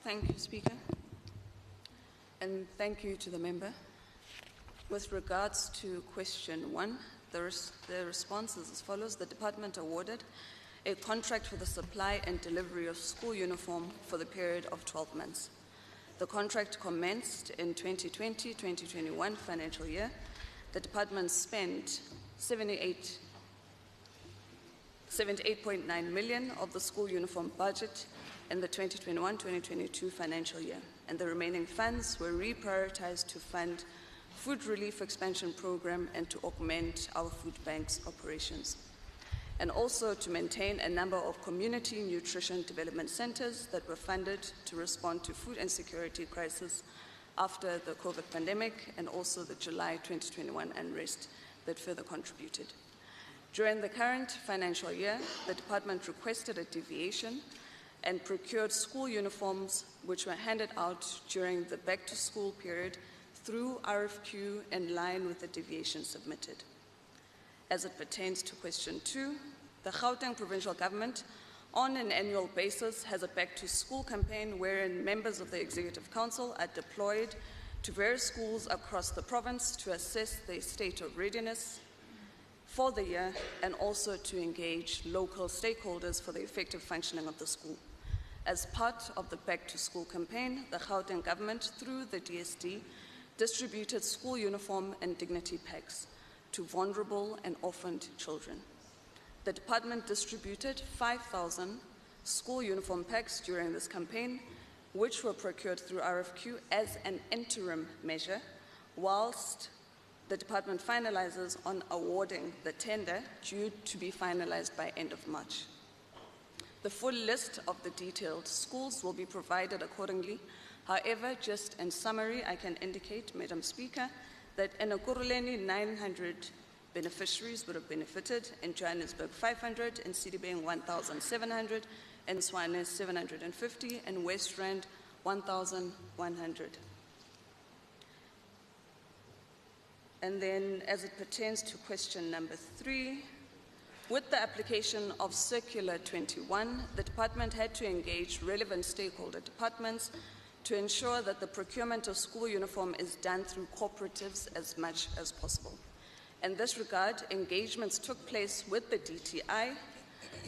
L: Thank you, Speaker. And thank you to the member. With regards to question 1, the response is as follows. The department awarded a contract for the supply and delivery of school uniform for the period of 12 months. The contract commenced in 2020-2021 financial year. The department spent 78.9 million of the school uniform budget in the 2021-2022 financial year, and the remaining funds were reprioritized to fund food relief expansion program and to augment our food bank's operations, and also to maintain a number of community nutrition development centers that were funded to respond to food insecurity crisis after the COVID pandemic, and also the July 2021 unrest that further contributed. During the current financial year, the department requested a deviation and procured school uniforms which were handed out during the back-to-school period through RFQ in line with the deviation submitted. As it pertains to question 2, the Gauteng Provincial Government on an annual basis has a back-to-school campaign wherein members of the Executive Council are deployed to various schools across the province to assess their state of readiness for the year and also to engage local stakeholders for the effective functioning of the school. As part of the back-to-school campaign, the Gauteng government, through the DSD, distributed school uniform and dignity packs to vulnerable and orphaned children. The department distributed 5,000 school uniform packs during this campaign, which were procured through RFQ as an interim measure, whilst the department finalizes on awarding the tender due to be finalized by end of March. The full list of the detailed schools will be provided accordingly. However, just in summary, I can indicate, Madam Speaker, that in Ekurhuleni, 900 beneficiaries would have benefited, in Johannesburg 500, in Sidibeng 1,700, in Swane 750, and West Rand 1,100. And then, as it pertains to question number 3, with the application of Circular 21, the department had to engage relevant stakeholder departments to ensure that the procurement of school uniform is done through cooperatives as much as possible. In this regard, engagements took place with the DTI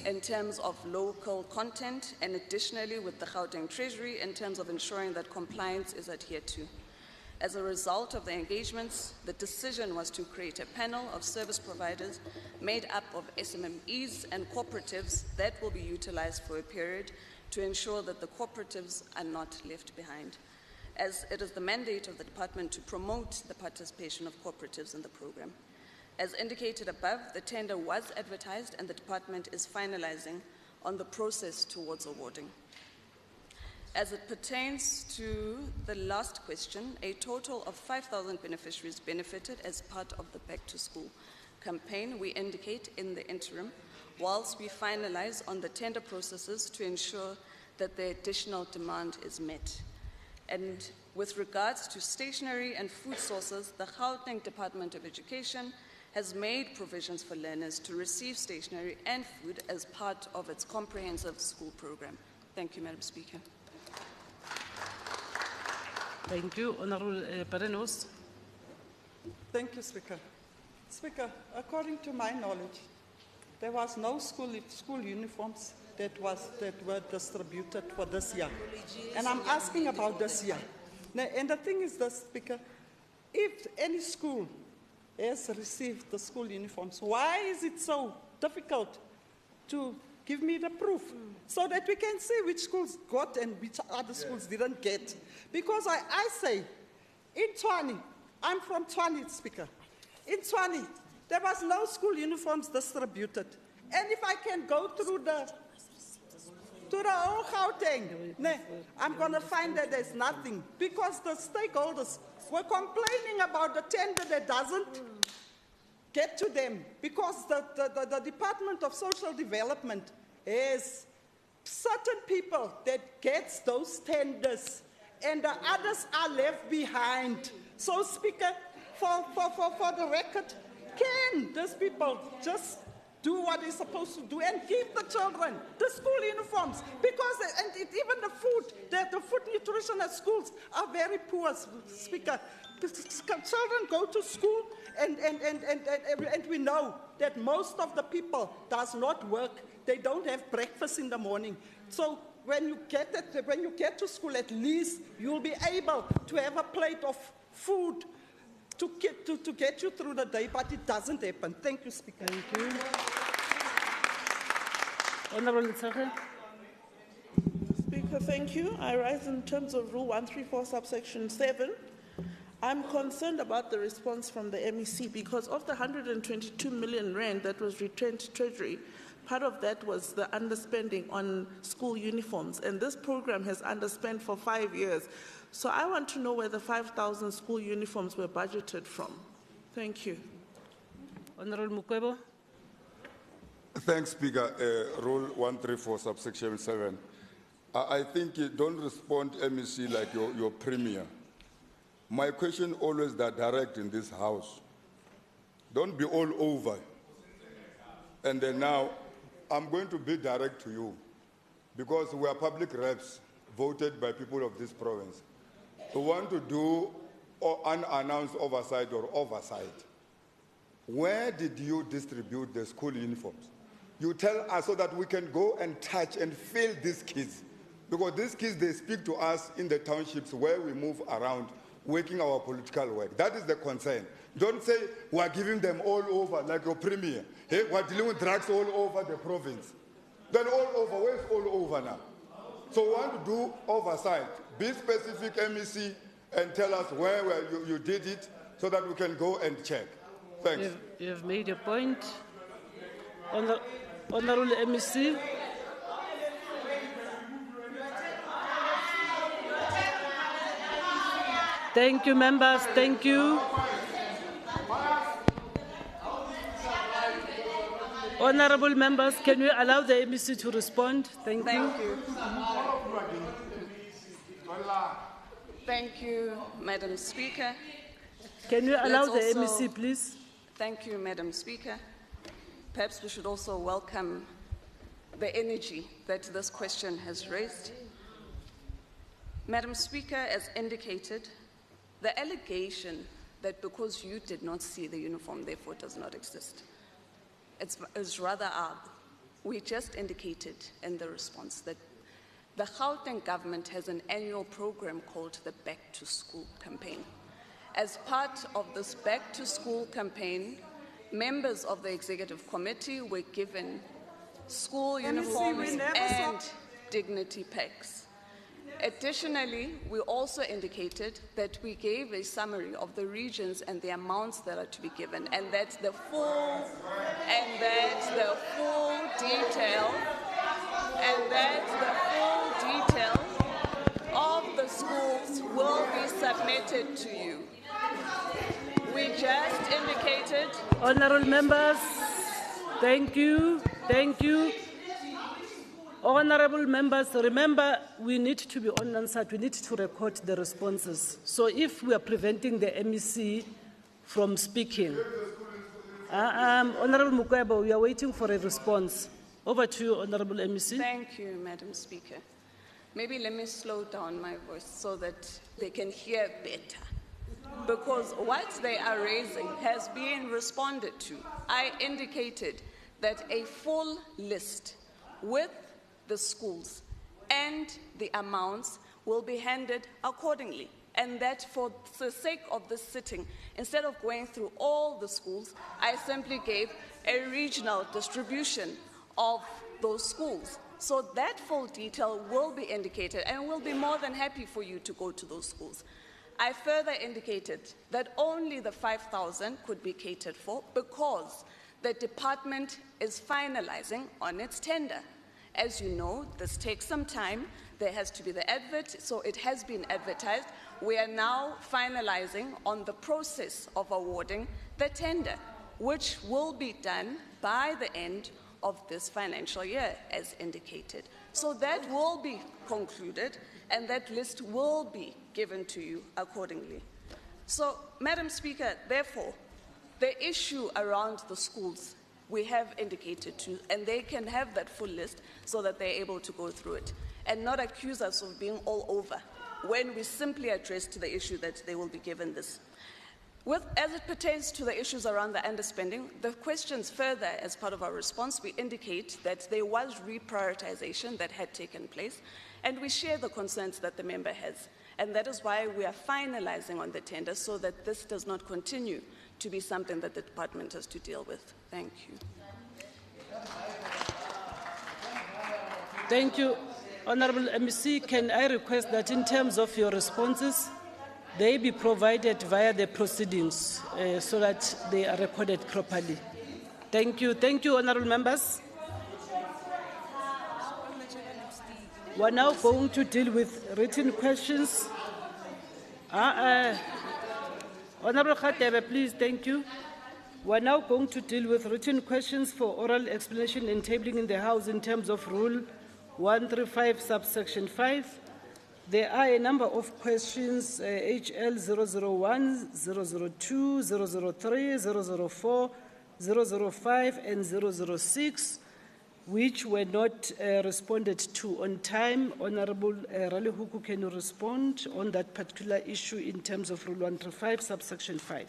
L: in terms of local content, and additionally with the Gauteng Treasury in terms of ensuring that compliance is adhered to. As a result of the engagements, the decision was to create a panel of service providers made up of SMMEs and cooperatives that will be utilized for a period to ensure that the cooperatives are not left behind, as it is the mandate of the department to promote the participation of cooperatives in the program. As indicated above, the tender was advertised and the department is finalizing on the process towards awarding. As it pertains to the last question, a total of 5,000 beneficiaries benefited as part of the Back to School campaign. We indicate in the interim, whilst we finalize on the tender processes to ensure that the additional demand is met. And with regards to stationery and food sources, the Gauteng Department of Education has made provisions for learners to receive stationery and food as part of its comprehensive school program. Thank you, Madam Speaker.
A: Thank you. Honorable Paranos.
K: Thank you, Speaker. Speaker, according to my knowledge, there was no school uniforms that were distributed for this year. And I'm asking about this year. Now, and the thing is this, Speaker, if any school has received the school uniforms, why is it so difficult to give me the proof so that we can see which schools got and which other schools didn't get? Because I say, in Tshwane, I'm from Tshwane, Speaker. in Tshwane, there was no school uniforms distributed. And if I can go through the whole Gauteng, I'm going to find that there's nothing, because the stakeholders were complaining about the tender that doesn't get to them, because the Department of Social Development has certain people that gets those tenders, and the others are left behind. So, Speaker, for the record, can these people just do what they're supposed to do and give the children the school uniforms? Because even the food nutrition at schools are very poor, Speaker. Children go to school, and we know that most of the people does not work. They don't have breakfast in the morning. So when you get to school, at least you'll be able to have a plate of food to get you through the day, but it doesn't happen. Thank you, Speaker.
A: Thank you. Honourable Ntsage.
G: Speaker, thank you. I rise in terms of Rule 134, subsection 7. I'm concerned about the response from the MEC, because of the 122 million rand that was returned to Treasury, part of that was the underspending on school uniforms, and this program has underspent for 5 years. So I want to know where the 5,000 school uniforms were budgeted from. Thank you.
A: Honourable Mukwebo.
I: Thanks, Speaker. Rule 134, subsection 7. I think you don't respond, MEC, like your premier. My question always that direct in this house. Don't be all over. And then now, I'm going to be direct to you, because we are public reps voted by people of this province. We want to do unannounced oversight or oversight. Where did you distribute the school uniforms? You tell us so that we can go and touch and feel these kids. Because these kids, they speak to us in the townships where we move around, working our political work. That is the concern. Don't say we're giving them all over like your premier. Hey, we're dealing with drugs all over the province. Then all over, where's all over now? So we want to do oversight. Be specific, MEC, and tell us where you did it so that we can go and check. Thanks.
A: You have made your point. Honourable MEC. Thank you, members. Thank you. Honourable members, can we allow the MEC to respond? Thank you.
L: Thank you, Madam Speaker.
A: Can you allow
L: Let's
A: the
L: also-
A: MEC, please?
L: Thank you, Madam Speaker. Perhaps we should also welcome the energy that this question has raised. Madam Speaker, as indicated, the allegation that because you did not see the uniform, therefore it does not exist, it's rather odd. We just indicated in the response that the Gauteng government has an annual program called the Back to School campaign. As part of this Back to School campaign, members of the executive committee were given school uniforms and dignity packs. Additionally, we also indicated that we gave a summary of the regions and the amounts that are to be given, and that the full detail of the schools will be submitted to you. We just indicated.
A: Honourable members, thank you. Thank you. Honourable members, remember, we need to be unanswered. We need to record the responses. So if we are preventing the MEC from speaking, Honourable Mukwebo, we are waiting for a response. Over to you, Honourable MEC.
L: Thank you, Madam Speaker. Maybe let me slow down my voice so that they can hear better. Because what they are raising has been responded to. I indicated that a full list with the schools and the amounts will be handed accordingly. And that for the sake of this sitting, instead of going through all the schools, I simply gave a regional distribution of those schools. So that full detail will be indicated, and we'll be more than happy for you to go to those schools. I further indicated that only the 5,000 could be catered for because the department is finalizing on its tender. As you know, this takes some time. There has to be the advert, so it has been advertised. We are now finalizing on the process of awarding the tender, which will be done by the end of this financial year, as indicated. So that will be concluded, and that list will be given to you accordingly. So, Madam Speaker, therefore, the issue around the schools, we have indicated to, and they can have that full list so that they're able to go through it and not accuse us of being all over when we simply addressed the issue that they will be given this. As it pertains to the issues around the underspending, the questions further, as part of our response, we indicate that there was reprioritization that had taken place, and we share the concerns that the member has. And that is why we are finalizing on the tender so that this does not continue to be something that the department has to deal with. Thank you.
A: Thank you. Honourable MEC, can I request that in terms of your responses, they be provided via the proceedings so that they are recorded properly. Thank you. Thank you, honourable members. We're now going to deal with written questions. Honourable Khatebe, please, thank you. We're now going to deal with written questions for oral explanation and tabling in the House in terms of Rule 135, subsection 5. There are a number of questions, HL 001, 002, 003, 004, 005, and 006, which were not responded to on time. Honourable Raleigh Huku, can you respond on that particular issue in terms of Rule 135, subsection 5?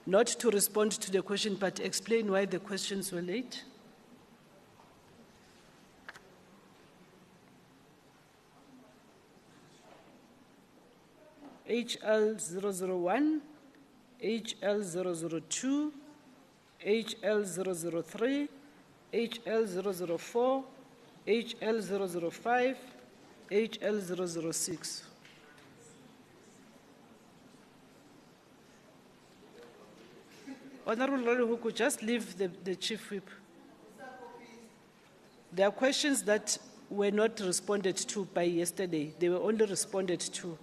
A: Not to respond to the question, but explain why the questions were late. HL 001, HL 002, HL 003, HL 004, HL 005, HL 006. Honourable Raleigh Huku, just leave the Chief Whip. There are questions that were not responded to by yesterday. They were only responded to.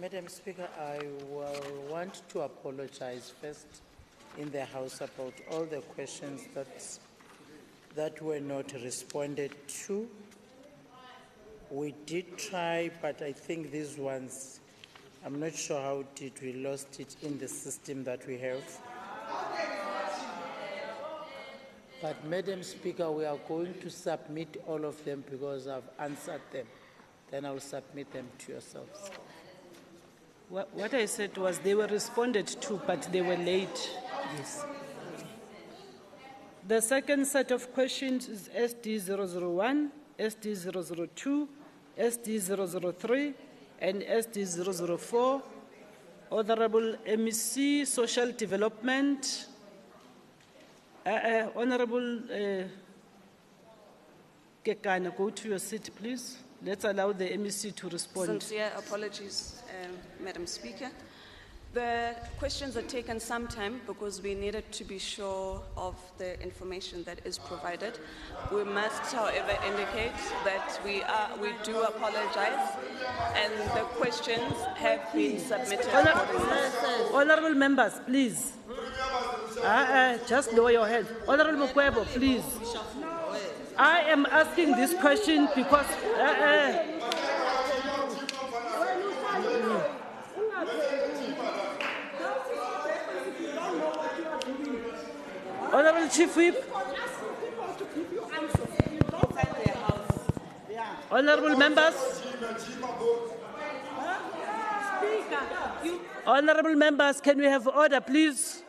M: Madam Speaker, I will want to apologize first in the House about all the questions that were not responded to. We did try, but I think these ones, I'm not sure how did we lost it in the system that we have. But Madam Speaker, we are going to submit all of them because I've answered them. Then I'll submit them to yourselves.
A: What I said was they were responded to, but they were late.
M: Yes.
A: The second set of questions is SD 001, SD 002, SD 003, and SD 004. Honourable MEC, Social Development. Honourable Kekana, go to your seat, please. Let's allow the MEC to respond.
L: Sincere apologies, Madam Speaker. The questions are taken some time because we needed to be sure of the information that is provided. We must, however, indicate that we do apologize, and the questions have been submitted.
A: Honourable members, please. Just lower your head. Honourable Mukwebo, please. I am asking this question because Honourable Chief Whip, honourable members, honourable members, can we have order, please?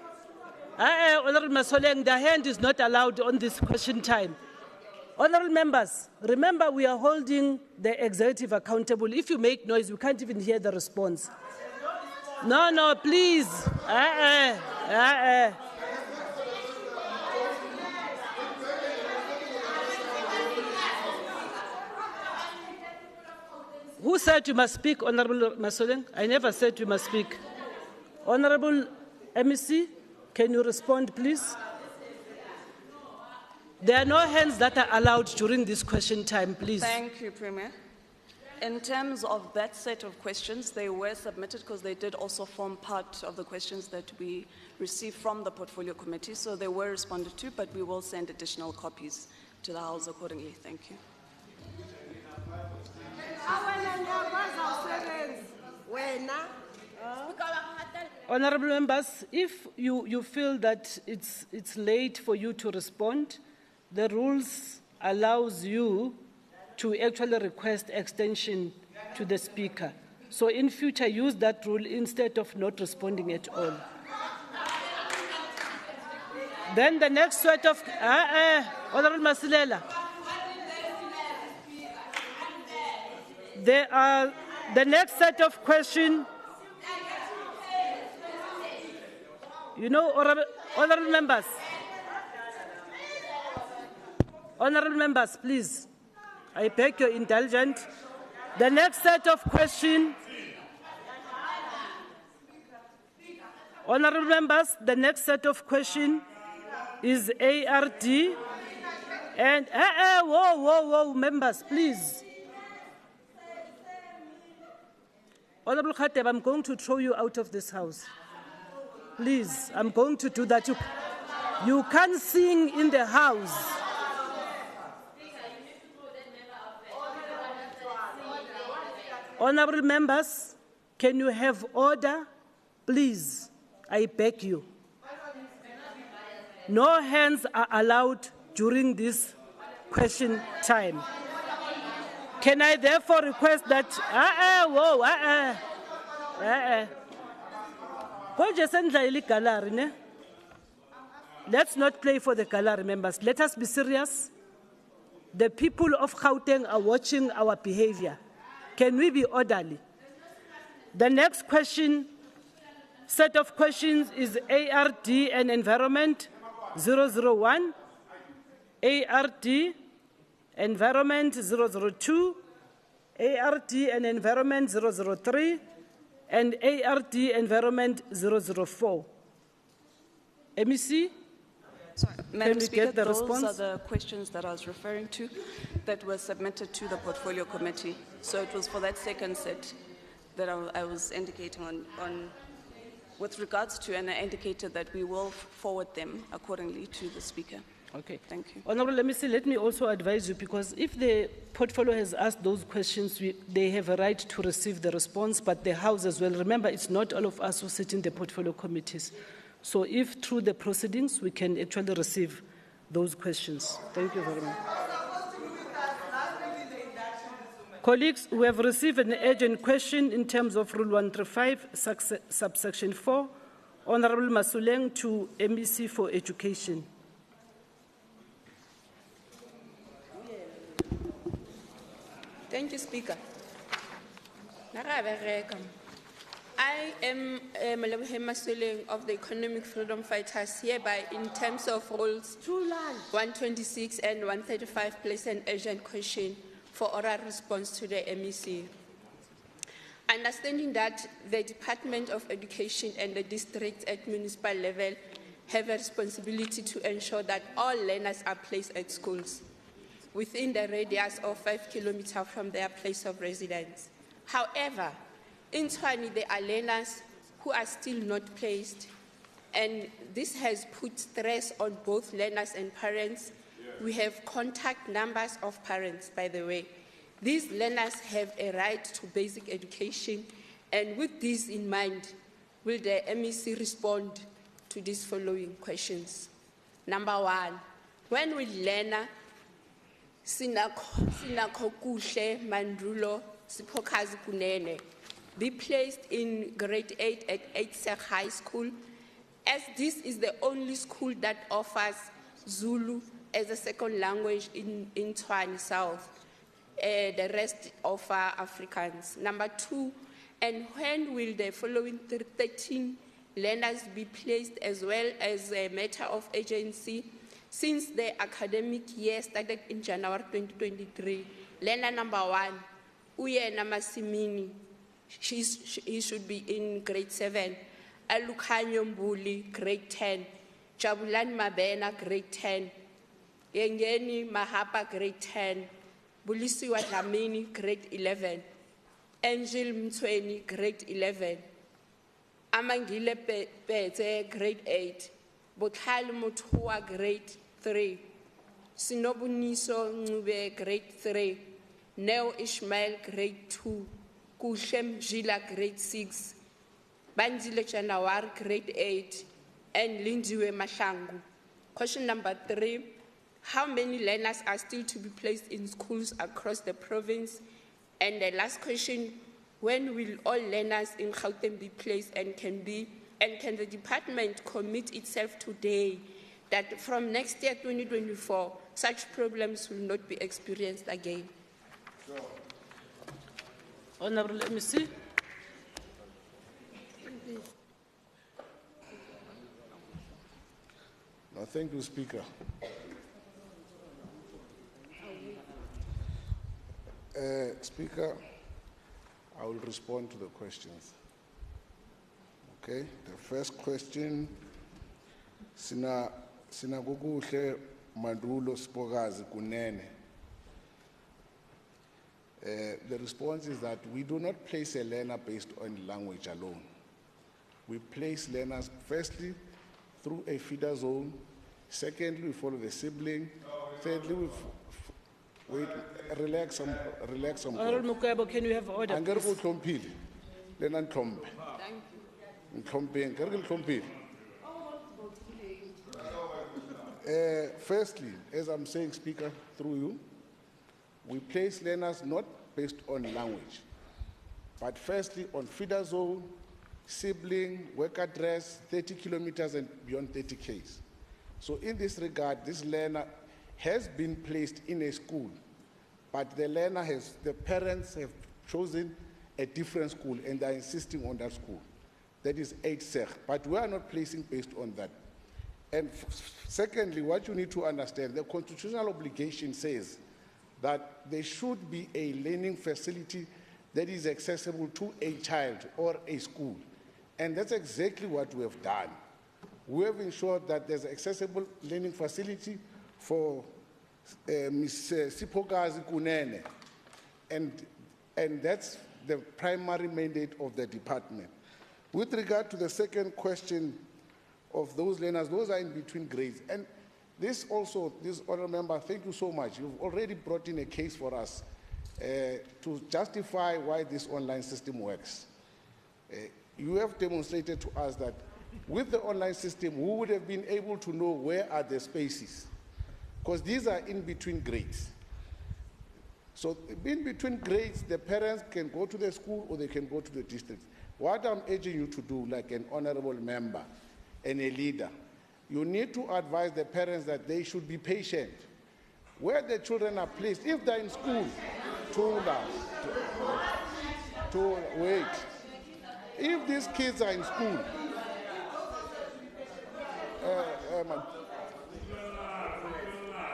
A: Honourable Masoleng, the hand is not allowed on this question time. Honourable members, remember we are holding the executive accountable. If you make noise, we can't even hear the response. No, please. Who said you must speak, Honorable Masoleng? I never said you must speak. Honorable MEC, can you respond, please? There are no hands that are allowed during this question time, please.
L: Thank you, Premier. In terms of that set of questions, they were submitted because they did also form part of the questions that we received from the Portfolio Committee, so they were responded to, but we will send additional copies to the House accordingly. Thank you.
A: Honorable members, if you feel that it's late for you to respond, the rules allows you to actually request extension to the speaker. So in future, use that rule instead of not responding at all. Then the next set of, Honorable Masilela. There are the next set of questions. You know, honorable members, please. I beg your indulgence. The next set of questions, honorable members, the next set of questions is ARD. And, whoa, members, please. Honorable Khatib, I'm going to throw you out of this house. Please, I'm going to do that. You can't sing in the house. Honorable members, can you have order? Please, I beg you. No hands are allowed during this question time. Can I therefore request that, let's not play for the gallery, members. Let us be serious. The people of Gauteng are watching our behavior. Can we be orderly? The next set of questions is ARD and Environment 001, ARD Environment 002, ARD and Environment 003, and ARD Environment 004. MEC?
L: Sorry, Madam Speaker, those
A: response?
L: are the questions that I was referring to that were submitted to the Portfolio Committee. So it was for that second set that I was indicating on with regards to, and I indicated that we will forward them accordingly to the Speaker.
A: Okay.
L: Thank you.
A: Honorable MEC, let me also advise you, because if the portfolio has asked those questions, they have a right to receive the response, but the House as well. Remember, it's not all of us who sit in the portfolio committees. So if through the proceedings, we can actually receive those questions. Thank you very much. Colleagues, we have received an urgent question in terms of Rule 135, subsection 4. Honorable Masoleng to MEC for Education.
N: Thank you, Speaker. I am Malabhe Masoleng of the Economic Freedom Fighters, hereby in terms of Rules 126 and 135 place an urgent question for oral response to the MEC. Understanding that the Department of Education and the district at municipal level have a responsibility to ensure that all learners are placed at schools within the radius of 5 kilometers from their place of residence. However, in Tshwane, there are learners who are still not placed, and this has put stress on both learners and parents. We have contact numbers of parents, by the way. These learners have a right to basic education, and with this in mind, will the MEC respond to these following questions? Number one, when will learner Sinakho Kuhle Mandulo Sipokazi Kunene be placed in grade 8 at Eidseg High School, as this is the only school that offers Zulu as a second language in Tshwane South. The rest offer Afrikaans. Number two, and when will the following 13 learners be placed as well as a matter of agency, since the academic year started in January 2023? Learner number one Uyena Masimini, he should be in grade 7. Alukhanyo Mbuli, grade 10. Jabulan Mabena, grade 10. Yengeni Mahapa, grade 10. Bulisiwa Dlamini, grade 11. Angel Mtweni, grade 11. Amangile Pete, grade 8. Bothali Mutua, grade 3. Sinobuniso Ngube, grade 3. Neo Ishmael, grade 2. Kushem Jila, grade 6. Banjile Chanawar, grade 8. And Lindiwe Mashangu. Question number 3. How many learners are still to be placed in schools across the province? And the last question, when will all learners in Gauteng be placed, and can the department commit itself today that from next year, 2024, such problems will not be experienced again?
A: Honorable MEC.
O: No, thank you, Speaker. Speaker, I will respond to the questions. Okay, the first question, Sina Guguhle Mandulo Spogazi Kunene. The response is that we do not place a learner based on language alone. We place learners, firstly, through a feeder zone. Secondly, we follow the sibling. Thirdly, we wait, relax some.
A: Honorable Mukwebo, can you have order, please?
O: Firstly, as I'm saying, Speaker, through you, we place learners not based on language, but firstly on feeder zone, sibling, work address, 30 kilometers and beyond 30 Ks. So in this regard, this learner has been placed in a school, but the parents have chosen a different school and are insisting on that school. That is 8 SEG, but we are not placing based on that. And secondly, what you need to understand, the constitutional obligation says that there should be a learning facility that is accessible to a child or a school. And that's exactly what we have done. We have ensured that there's an accessible learning facility for Ms. Sipokazi Kunene. And that's the primary mandate of the department. With regard to the second question of those learners, those are in between grades. And this honourable member, thank you so much. You've already brought in a case for us to justify why this online system works. You have demonstrated to us that with the online system, we would have been able to know where are the spaces, because these are in between grades. So in between grades, the parents can go to the school or they can go to the district. What I'm urging you to do, like an honourable member and a leader, you need to advise the parents that they should be patient. Where the children are placed, if they're in school, wait. If these kids are in school,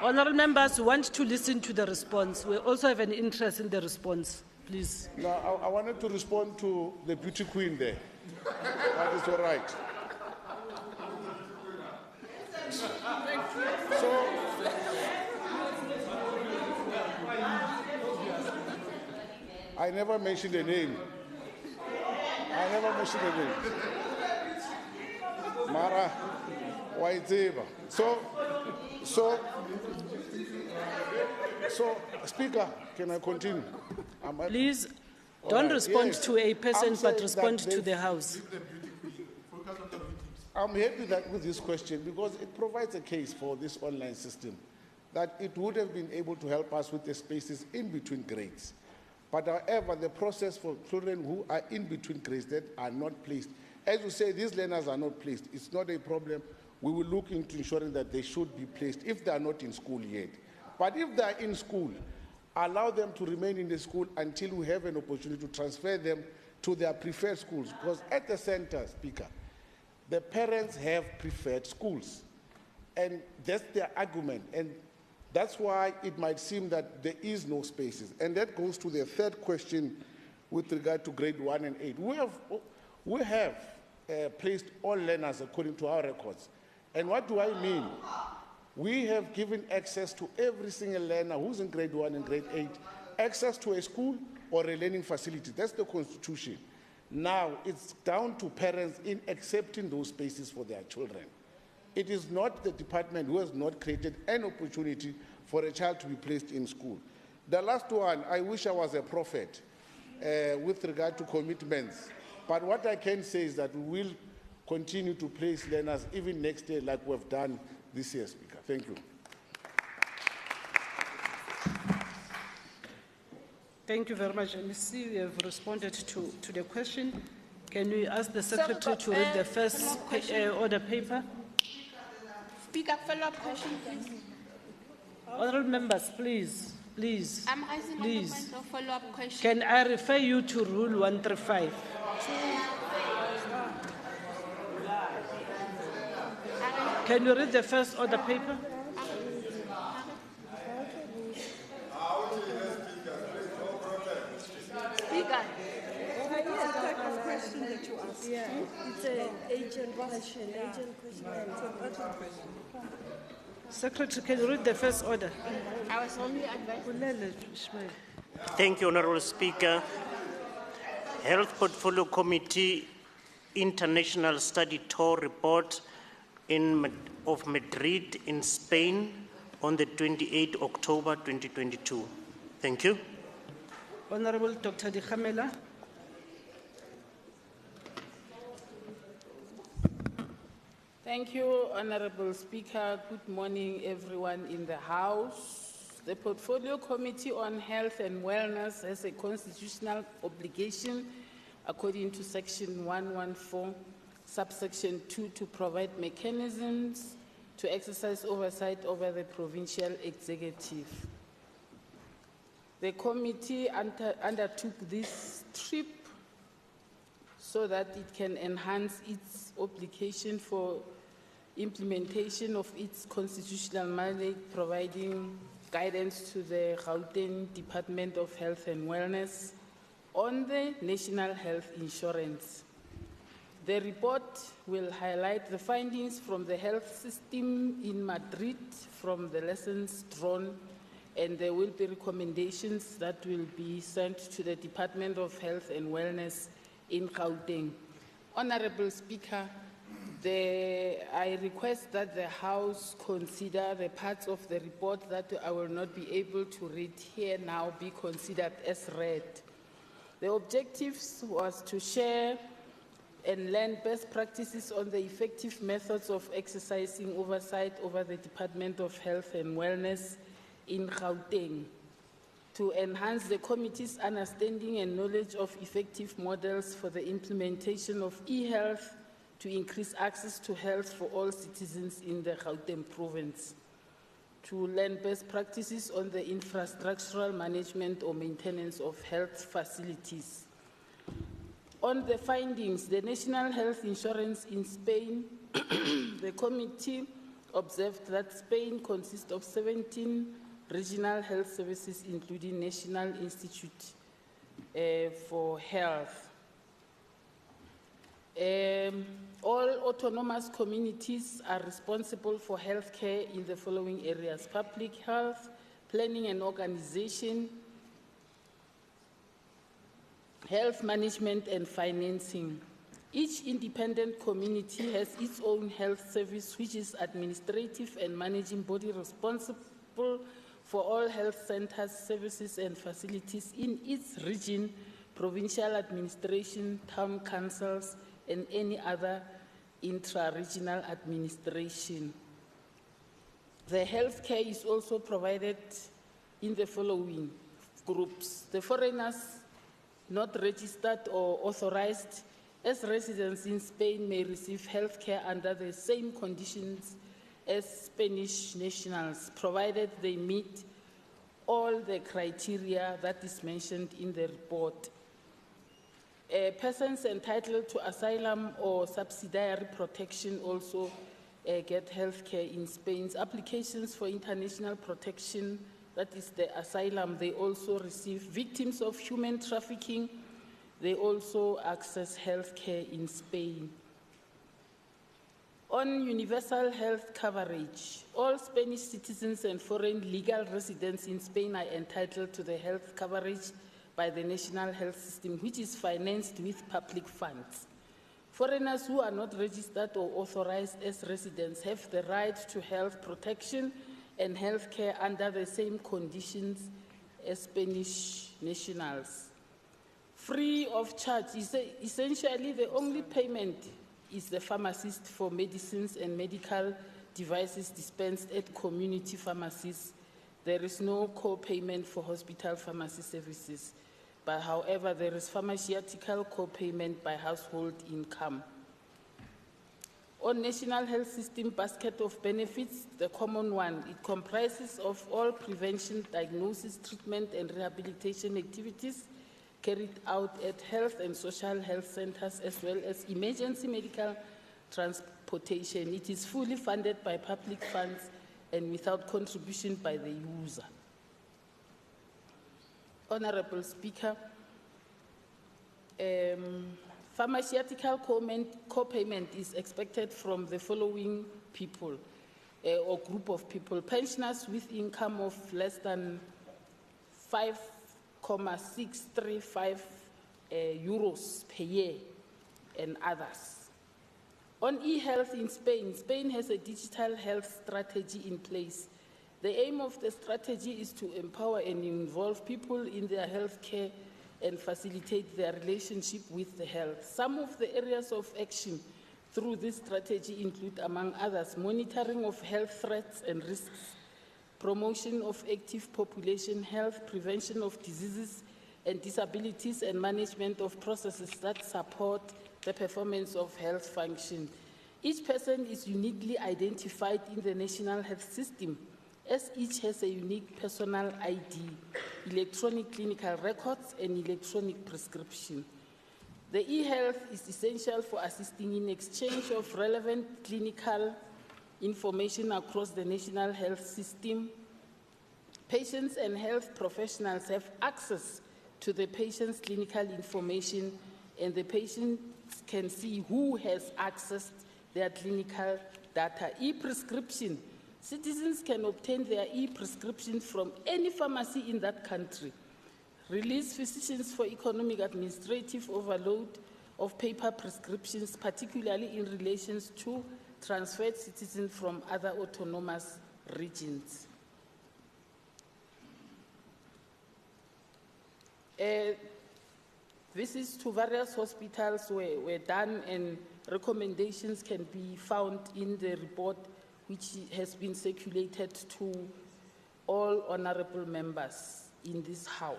A: honourable members want to listen to the response. We also have an interest in the response, please.
O: No, I wanted to respond to the beauty queen there. That is all right. So, I never mentioned the name. Mara Waiteva. So, Speaker, can I continue?
A: Please don't respond to a person, but respond to the House.
O: I'm happy with this question because it provides a case for this online system that it would have been able to help us with the spaces in between grades. But however, the process for children who are in between grades that are not placed, as you say, these learners are not placed. It's not a problem. We will look into ensuring that they should be placed if they are not in school yet. But if they are in school, allow them to remain in the school until we have an opportunity to transfer them to their preferred schools. Because at the center, Speaker, the parents have preferred schools. And that's their argument. And That's why it might seem that there is no spaces. And that goes to the third question with regard to grade 1 and 8. We have placed all learners according to our records. And what do I mean? We have given access to every single learner who's in grade 1 and grade 8, access to a school or a learning facility. That's the Constitution. Now, it's down to parents in accepting those spaces for their children. It is not the department who has not created an opportunity for a child to be placed in school. The last one, I wish I was a prophet with regard to commitments. But what I can say is that we will continue to place learners even next year like we've done this year, Speaker. Thank you.
A: Thank you very much, MEC. We have responded to the question. Can we ask the Secretary to read the first order paper?
N: Speaker, follow-up question, please.
A: Honourable members, please.
N: I'm raising a point of follow-up question.
A: Can I refer you to Rule 135? Can you read the first order paper?
N: Speaker.
P: Yeah, it's an agent question.
A: Secretary, can you read the first order?
N: I was only advised.
Q: Thank you, Honourable Speaker. Health Portfolio Committee International Study Tour Report of Madrid in Spain on the 28th October 2022. Thank you.
A: Honourable Dr. Dikhamela.
R: Thank you, Honourable Speaker. Good morning, everyone in the House. The Portfolio Committee on Health and Wellness has a constitutional obligation, according to Section 114, subsection 2, to provide mechanisms to exercise oversight over the provincial executive. The committee undertook this trip so that it can enhance its obligation for implementation of its constitutional mandate, providing guidance to the Gauteng Department of Health and Wellness on the national health insurance. The report will highlight the findings from the health system in Madrid from the lessons drawn, and there will be recommendations that will be sent to the Department of Health and Wellness in Gauteng. Honourable Speaker, I request that the House consider the parts of the report that I will not be able to read here now be considered as read. The objectives was to share and learn best practices on the effective methods of exercising oversight over the Department of Health and Wellness in Gauteng, to enhance the committee's understanding and knowledge of effective models for the implementation of e-health, to increase access to health for all citizens in the Gauteng province, to learn best practices on the infrastructural management or maintenance of health facilities. On the findings, the national health insurance in Spain, the committee observed that Spain consists of 17 regional health services, including National Institute for Health. All autonomous communities are responsible for healthcare in the following areas: public health, planning and organization, health management and financing. Each independent community has its own health service, which is administrative and managing body responsible for all health centers, services and facilities in its region, provincial administration, town councils, and any other intra-regional administration. The health care is also provided in the following groups: the foreigners not registered or authorized as residents in Spain may receive health care under the same conditions as Spanish nationals, provided they meet all the criteria that is mentioned in the report. Persons entitled to asylum or subsidiary protection also get healthcare in Spain. Applications for international protection, that is the asylum, they also receive. Victims of human trafficking, they also access healthcare in Spain. On universal health coverage, all Spanish citizens and foreign legal residents in Spain are entitled to the health coverage by the national health system, which is financed with public funds. Foreigners who are not registered or authorized as residents have the right to health protection and health care under the same conditions as Spanish nationals. Free of charge, essentially the only payment is the pharmacist for medicines and medical devices dispensed at community pharmacies. There is no co-payment for hospital pharmacy services, but however, there is pharmaceutical co-payment by household income. On National Health System basket of benefits, the common one, it comprises of all prevention, diagnosis, treatment, and rehabilitation activities carried out at health and social health centers, as well as emergency medical transportation. It is fully funded by public funds and without contribution by the user. Honorable Speaker, pharmaceutical co-payment is expected from the following people or group of people: pensioners with income of less than 5,635 euros per year and others. On e-health in Spain, Spain has a digital health strategy in place. The aim of the strategy is to empower and involve people in their health care and facilitate their relationship with the health. Some of the areas of action through this strategy include, among others, monitoring of health threats and risks, promotion of active population health, prevention of diseases and disabilities, and management of processes that support the performance of health function. Each person is uniquely identified in the national health system, as each has a unique personal ID, electronic clinical records, and electronic prescription. The e-health is essential for assisting in exchange of relevant clinical information across the national health system. Patients and health professionals have access to the patient's clinical information, and the patients can see who has accessed their clinical data. E-prescription. Citizens can obtain their e-prescription from any pharmacy in that country. Release physicians for economic administrative overload of paper prescriptions, particularly in relation to transferred citizens from other autonomous regions. Visits to various hospitals were done, and recommendations can be found in the report, which has been circulated to all honorable members in this House.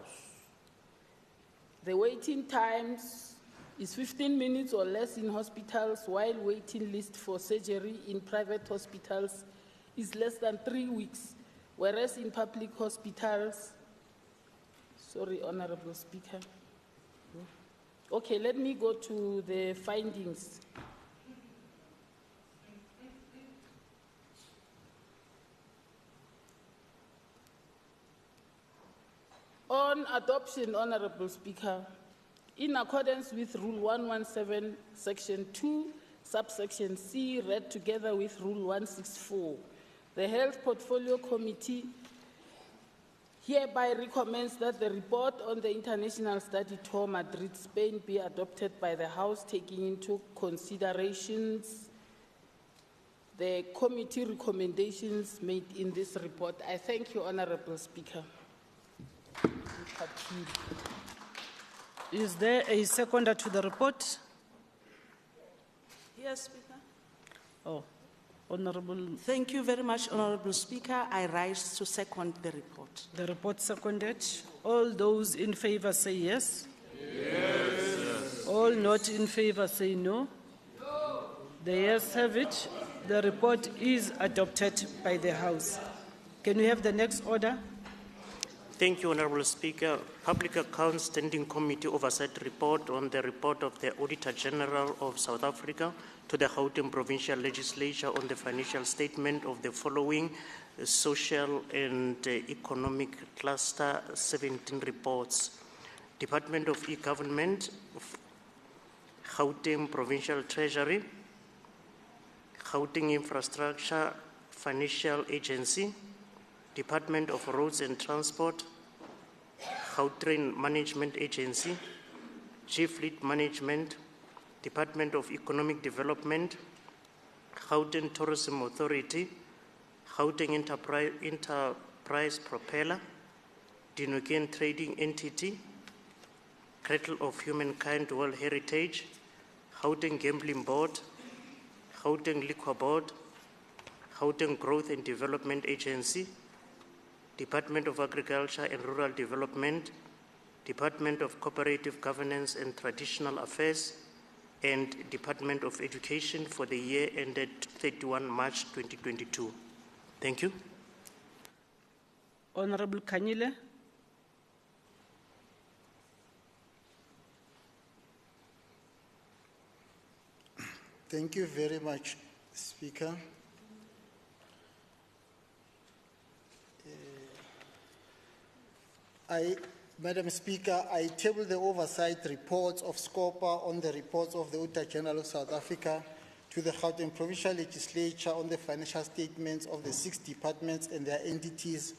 R: The waiting times is 15 minutes or less in hospitals, while waiting list for surgery in private hospitals is less than 3 weeks, whereas in public hospitals, sorry, Honorable Speaker. Okay, let me go to the findings. On adoption, Honorable Speaker, in accordance with Rule 117, Section 2, subsection C, read together with Rule 164, the Health Portfolio Committee hereby recommends that the report on the International Study Tour Madrid, Spain be adopted by the House, taking into considerations the committee recommendations made in this report. I thank you, Honorable Speaker.
A: Is there a seconder to the report?
S: Yes, Speaker.
A: Oh, Honorable.
S: Thank you very much, Honorable Speaker. I rise to second the report.
A: The report seconded. All those in favor say yes.
I: Yes.
A: All not in favor say no. No. The ayes have it. The report is adopted by the House. Can we have the next order?
Q: Thank you, Honourable Speaker. Public Accounts Standing Committee Oversight Report on the report of the Auditor-General of South Africa to the Gauteng Provincial Legislature on the financial statement of the following social and economic cluster 17 reports. Department of E-Government, Gauteng Provincial Treasury, Gauteng Infrastructure Financial Agency, Department of Roads and Transport, Gauteng Management Agency, G-Fleet Management, Department of Economic Development, Gauteng Tourism Authority, Gauteng Enterprise Propeller, Dinokeng Trading Entity, Cradle of Humankind World Heritage, Gauteng Gambling Board, Gauteng Liquor Board, Gauteng Growth and Development Agency, Department of Agriculture and Rural Development, Department of Cooperative Governance and Traditional Affairs, and Department of Education for the year ended 31 March 2022. Thank you.
A: Honorable Kanyile.
T: Thank you very much, Speaker. Madam Speaker, I table the oversight reports of SCOPA on the reports of the Auditor-General of South Africa to the Gauteng Provincial Legislature on the financial statements of the 6 departments and their entities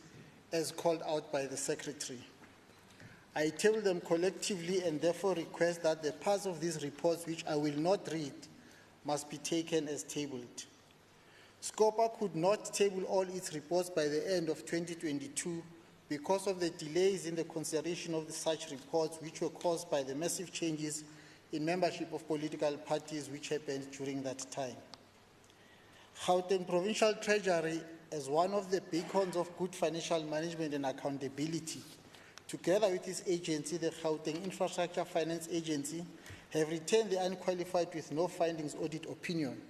T: as called out by the Secretary. I table them collectively and therefore request that the parts of these reports which I will not read must be taken as tabled. SCOPA could not table all its reports by the end of 2022 because of the delays in the consideration of such reports, which were caused by the massive changes in membership of political parties which happened during that time. Gauteng Provincial Treasury, as one of the beacons of good financial management and accountability, together with its agency, the Gauteng Infrastructure Finance Agency, have retained the unqualified with no findings audit opinion.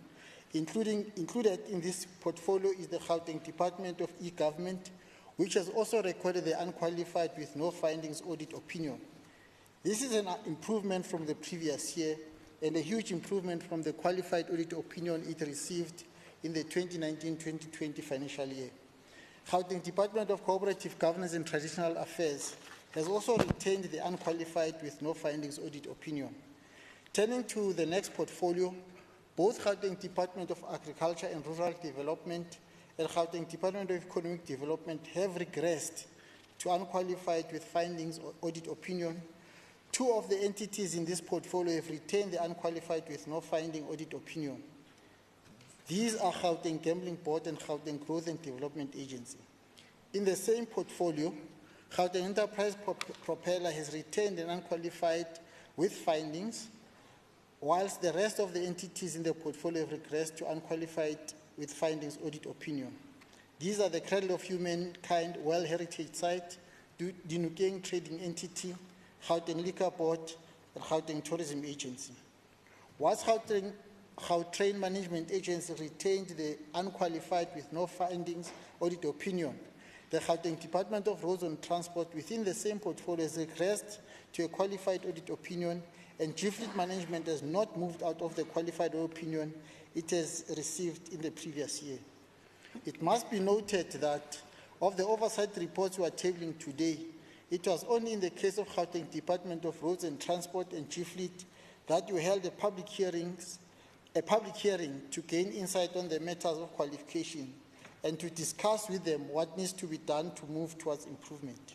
T: Included in this portfolio is the Gauteng Department of E-Government, which has also recorded the unqualified with no findings audit opinion. This is an improvement from the previous year and a huge improvement from the qualified audit opinion it received in the 2019-2020 financial year. Gauteng Department of Cooperative Governance and Traditional Affairs has also retained the unqualified with no findings audit opinion. Turning to the next portfolio, both Gauteng Department of Agriculture and Rural Development and Gauteng Department of Economic Development have regressed to unqualified with findings audit opinion. 2 of the entities in this portfolio have retained the unqualified with no finding audit opinion. These are Gauteng Gambling Board and Gauteng Growth and Development Agency. In the same portfolio, Gauteng Enterprise Propeller has retained an unqualified with findings, whilst the rest of the entities in the portfolio have regressed to unqualified with findings audit opinion. These are the Cradle of Humankind World Heritage Site, Dinokeng Trading Entity, Gauteng Liquor Board, and Gauteng Tourism Agency. Whilst Gauteng Management Agency retained the unqualified with no findings audit opinion, the Gauteng Department of Roads and Transport within the same portfolio has regressed to a qualified audit opinion, and G-Fleet Management has not moved out of the qualified opinion it has received in the previous year. It must be noted that of the oversight reports we are tabling today, it was only in the case of Gauteng Department of Roads and Transport and G-Fleet that we held a public hearing to gain insight on the matters of qualification and to discuss with them what needs to be done to move towards improvement.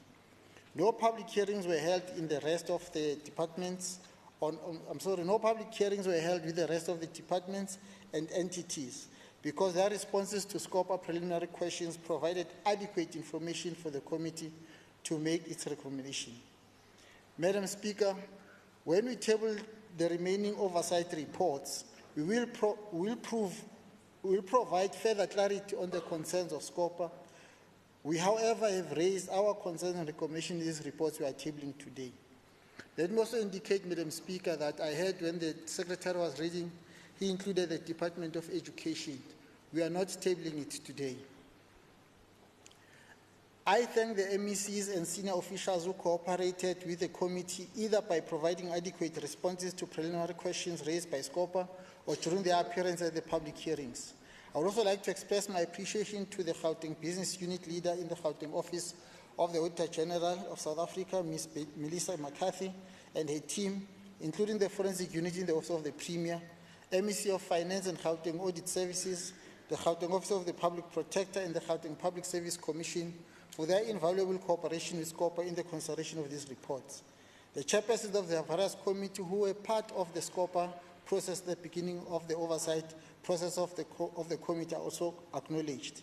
T: No public hearings were held in the rest of the departments. No public hearings were held with the rest of the departments and entities because their responses to SCOPA preliminary questions provided adequate information for the committee to make its recommendation. Madam Speaker, when we table the remaining oversight reports, we will provide further clarity on the concerns of SCOPA. We, however, have raised our concerns and recommendations in these reports we are tabling today. Let me also indicate, Madam Speaker, that I heard when the Secretary was reading, he included the Department of Education. We are not tabling it today. I thank the MECs and senior officials who cooperated with the committee either by providing adequate responses to preliminary questions raised by SCOPA or during their appearance at the public hearings. I would also like to express my appreciation to the Gauteng Business Unit Leader in the Gauteng Office of the Auditor-General of South Africa, Ms. Melissa McCarthy, and her team, including the Forensic Unit in the Office of the Premier, MEC of Finance and Gauteng Audit Services, the Gauteng Office of the Public Protector, and the Gauteng Public Service Commission for their invaluable cooperation with SCOPA in the consideration of these reports. The chairpersons of the various committees who were part of the SCOPA process at the beginning of the oversight process of the committee are also acknowledged.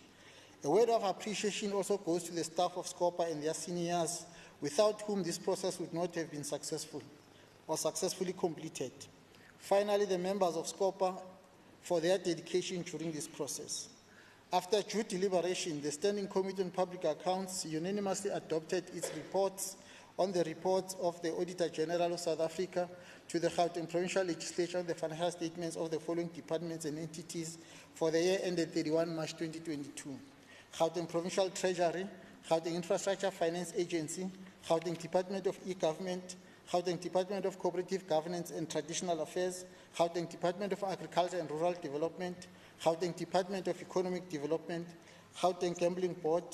T: A word of appreciation also goes to the staff of SCOPA and their seniors, without whom this process would not have been successful or successfully completed. Finally, the members of SCOPA for their dedication during this process. After due deliberation, the Standing Committee on Public Accounts unanimously adopted its reports on the reports of the Auditor-General of South Africa to the Gauteng Provincial Legislature on the financial statements of the following departments and entities for the year ended 31 March 2022. Gauteng Provincial Treasury, Gauteng Infrastructure Finance Agency, Gauteng Department of E-Government, Gauteng Department of Cooperative Governance and Traditional Affairs, Gauteng Department of Agriculture and Rural Development, Gauteng Department of Economic Development, Gauteng Gambling Board,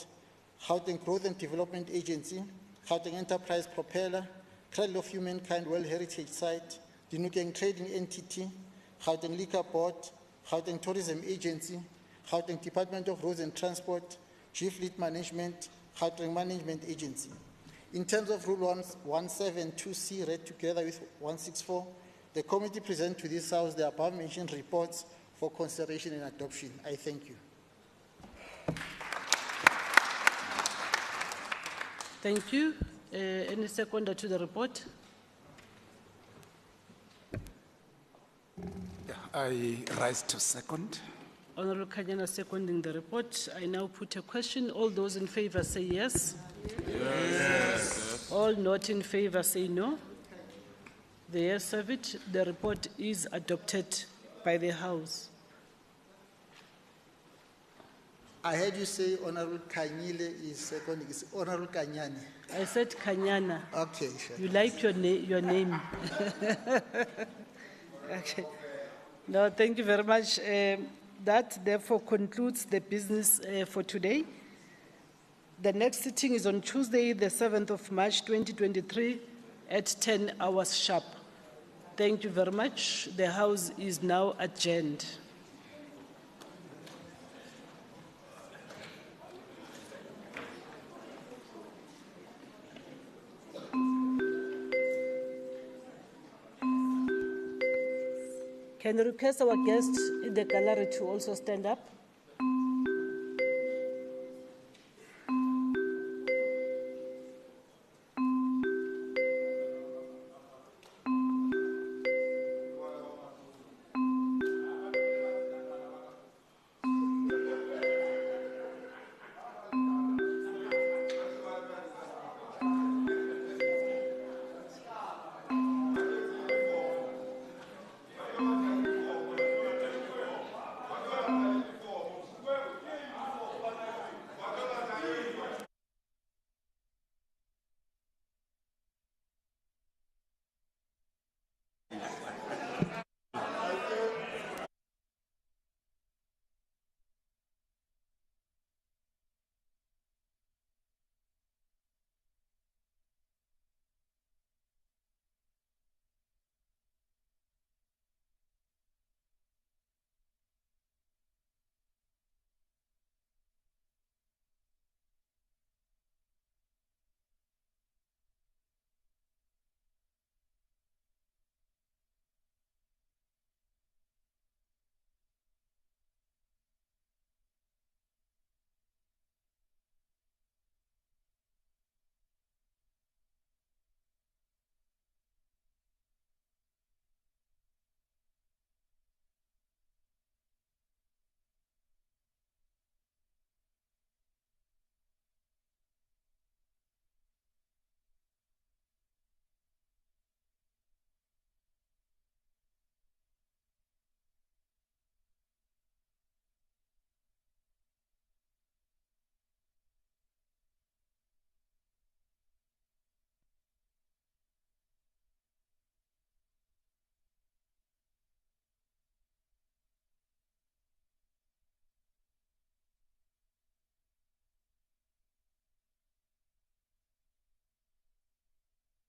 T: Gauteng Growth and Development Agency, Gauteng Enterprise Propeller, Cradle of Humankind World Heritage Site, Dinukeng Trading Entity, Gauteng Liquor Board, Gauteng Tourism Agency, Gauteng Department of Roads and Transport, G-Fleet Management, Gauteng Management Agency. In terms of Rule 172C read together with 164, the committee presents to this House the above-mentioned reports for consideration and adoption. I thank you.
A: Thank you. Any seconder to the report?
U: Yeah, I rise to second.
A: Honorable Kanyana seconding the report. I now put a question. All those in favor say yes. Yes. All not in favor say no. The ayes have it. The report is adopted by the House.
T: I heard you say Honorable Kanyile is second. It's Honorable Kanyane.
A: I said Kanyana.
T: Okay, sure.
A: You like your name. Okay. No, thank you very much. That therefore concludes the business for today. The next sitting is on Tuesday, the 7th of March, 2023 at 10 hours sharp. Thank you very much. The House is now adjourned. Can I request our guests in the gallery to also stand up?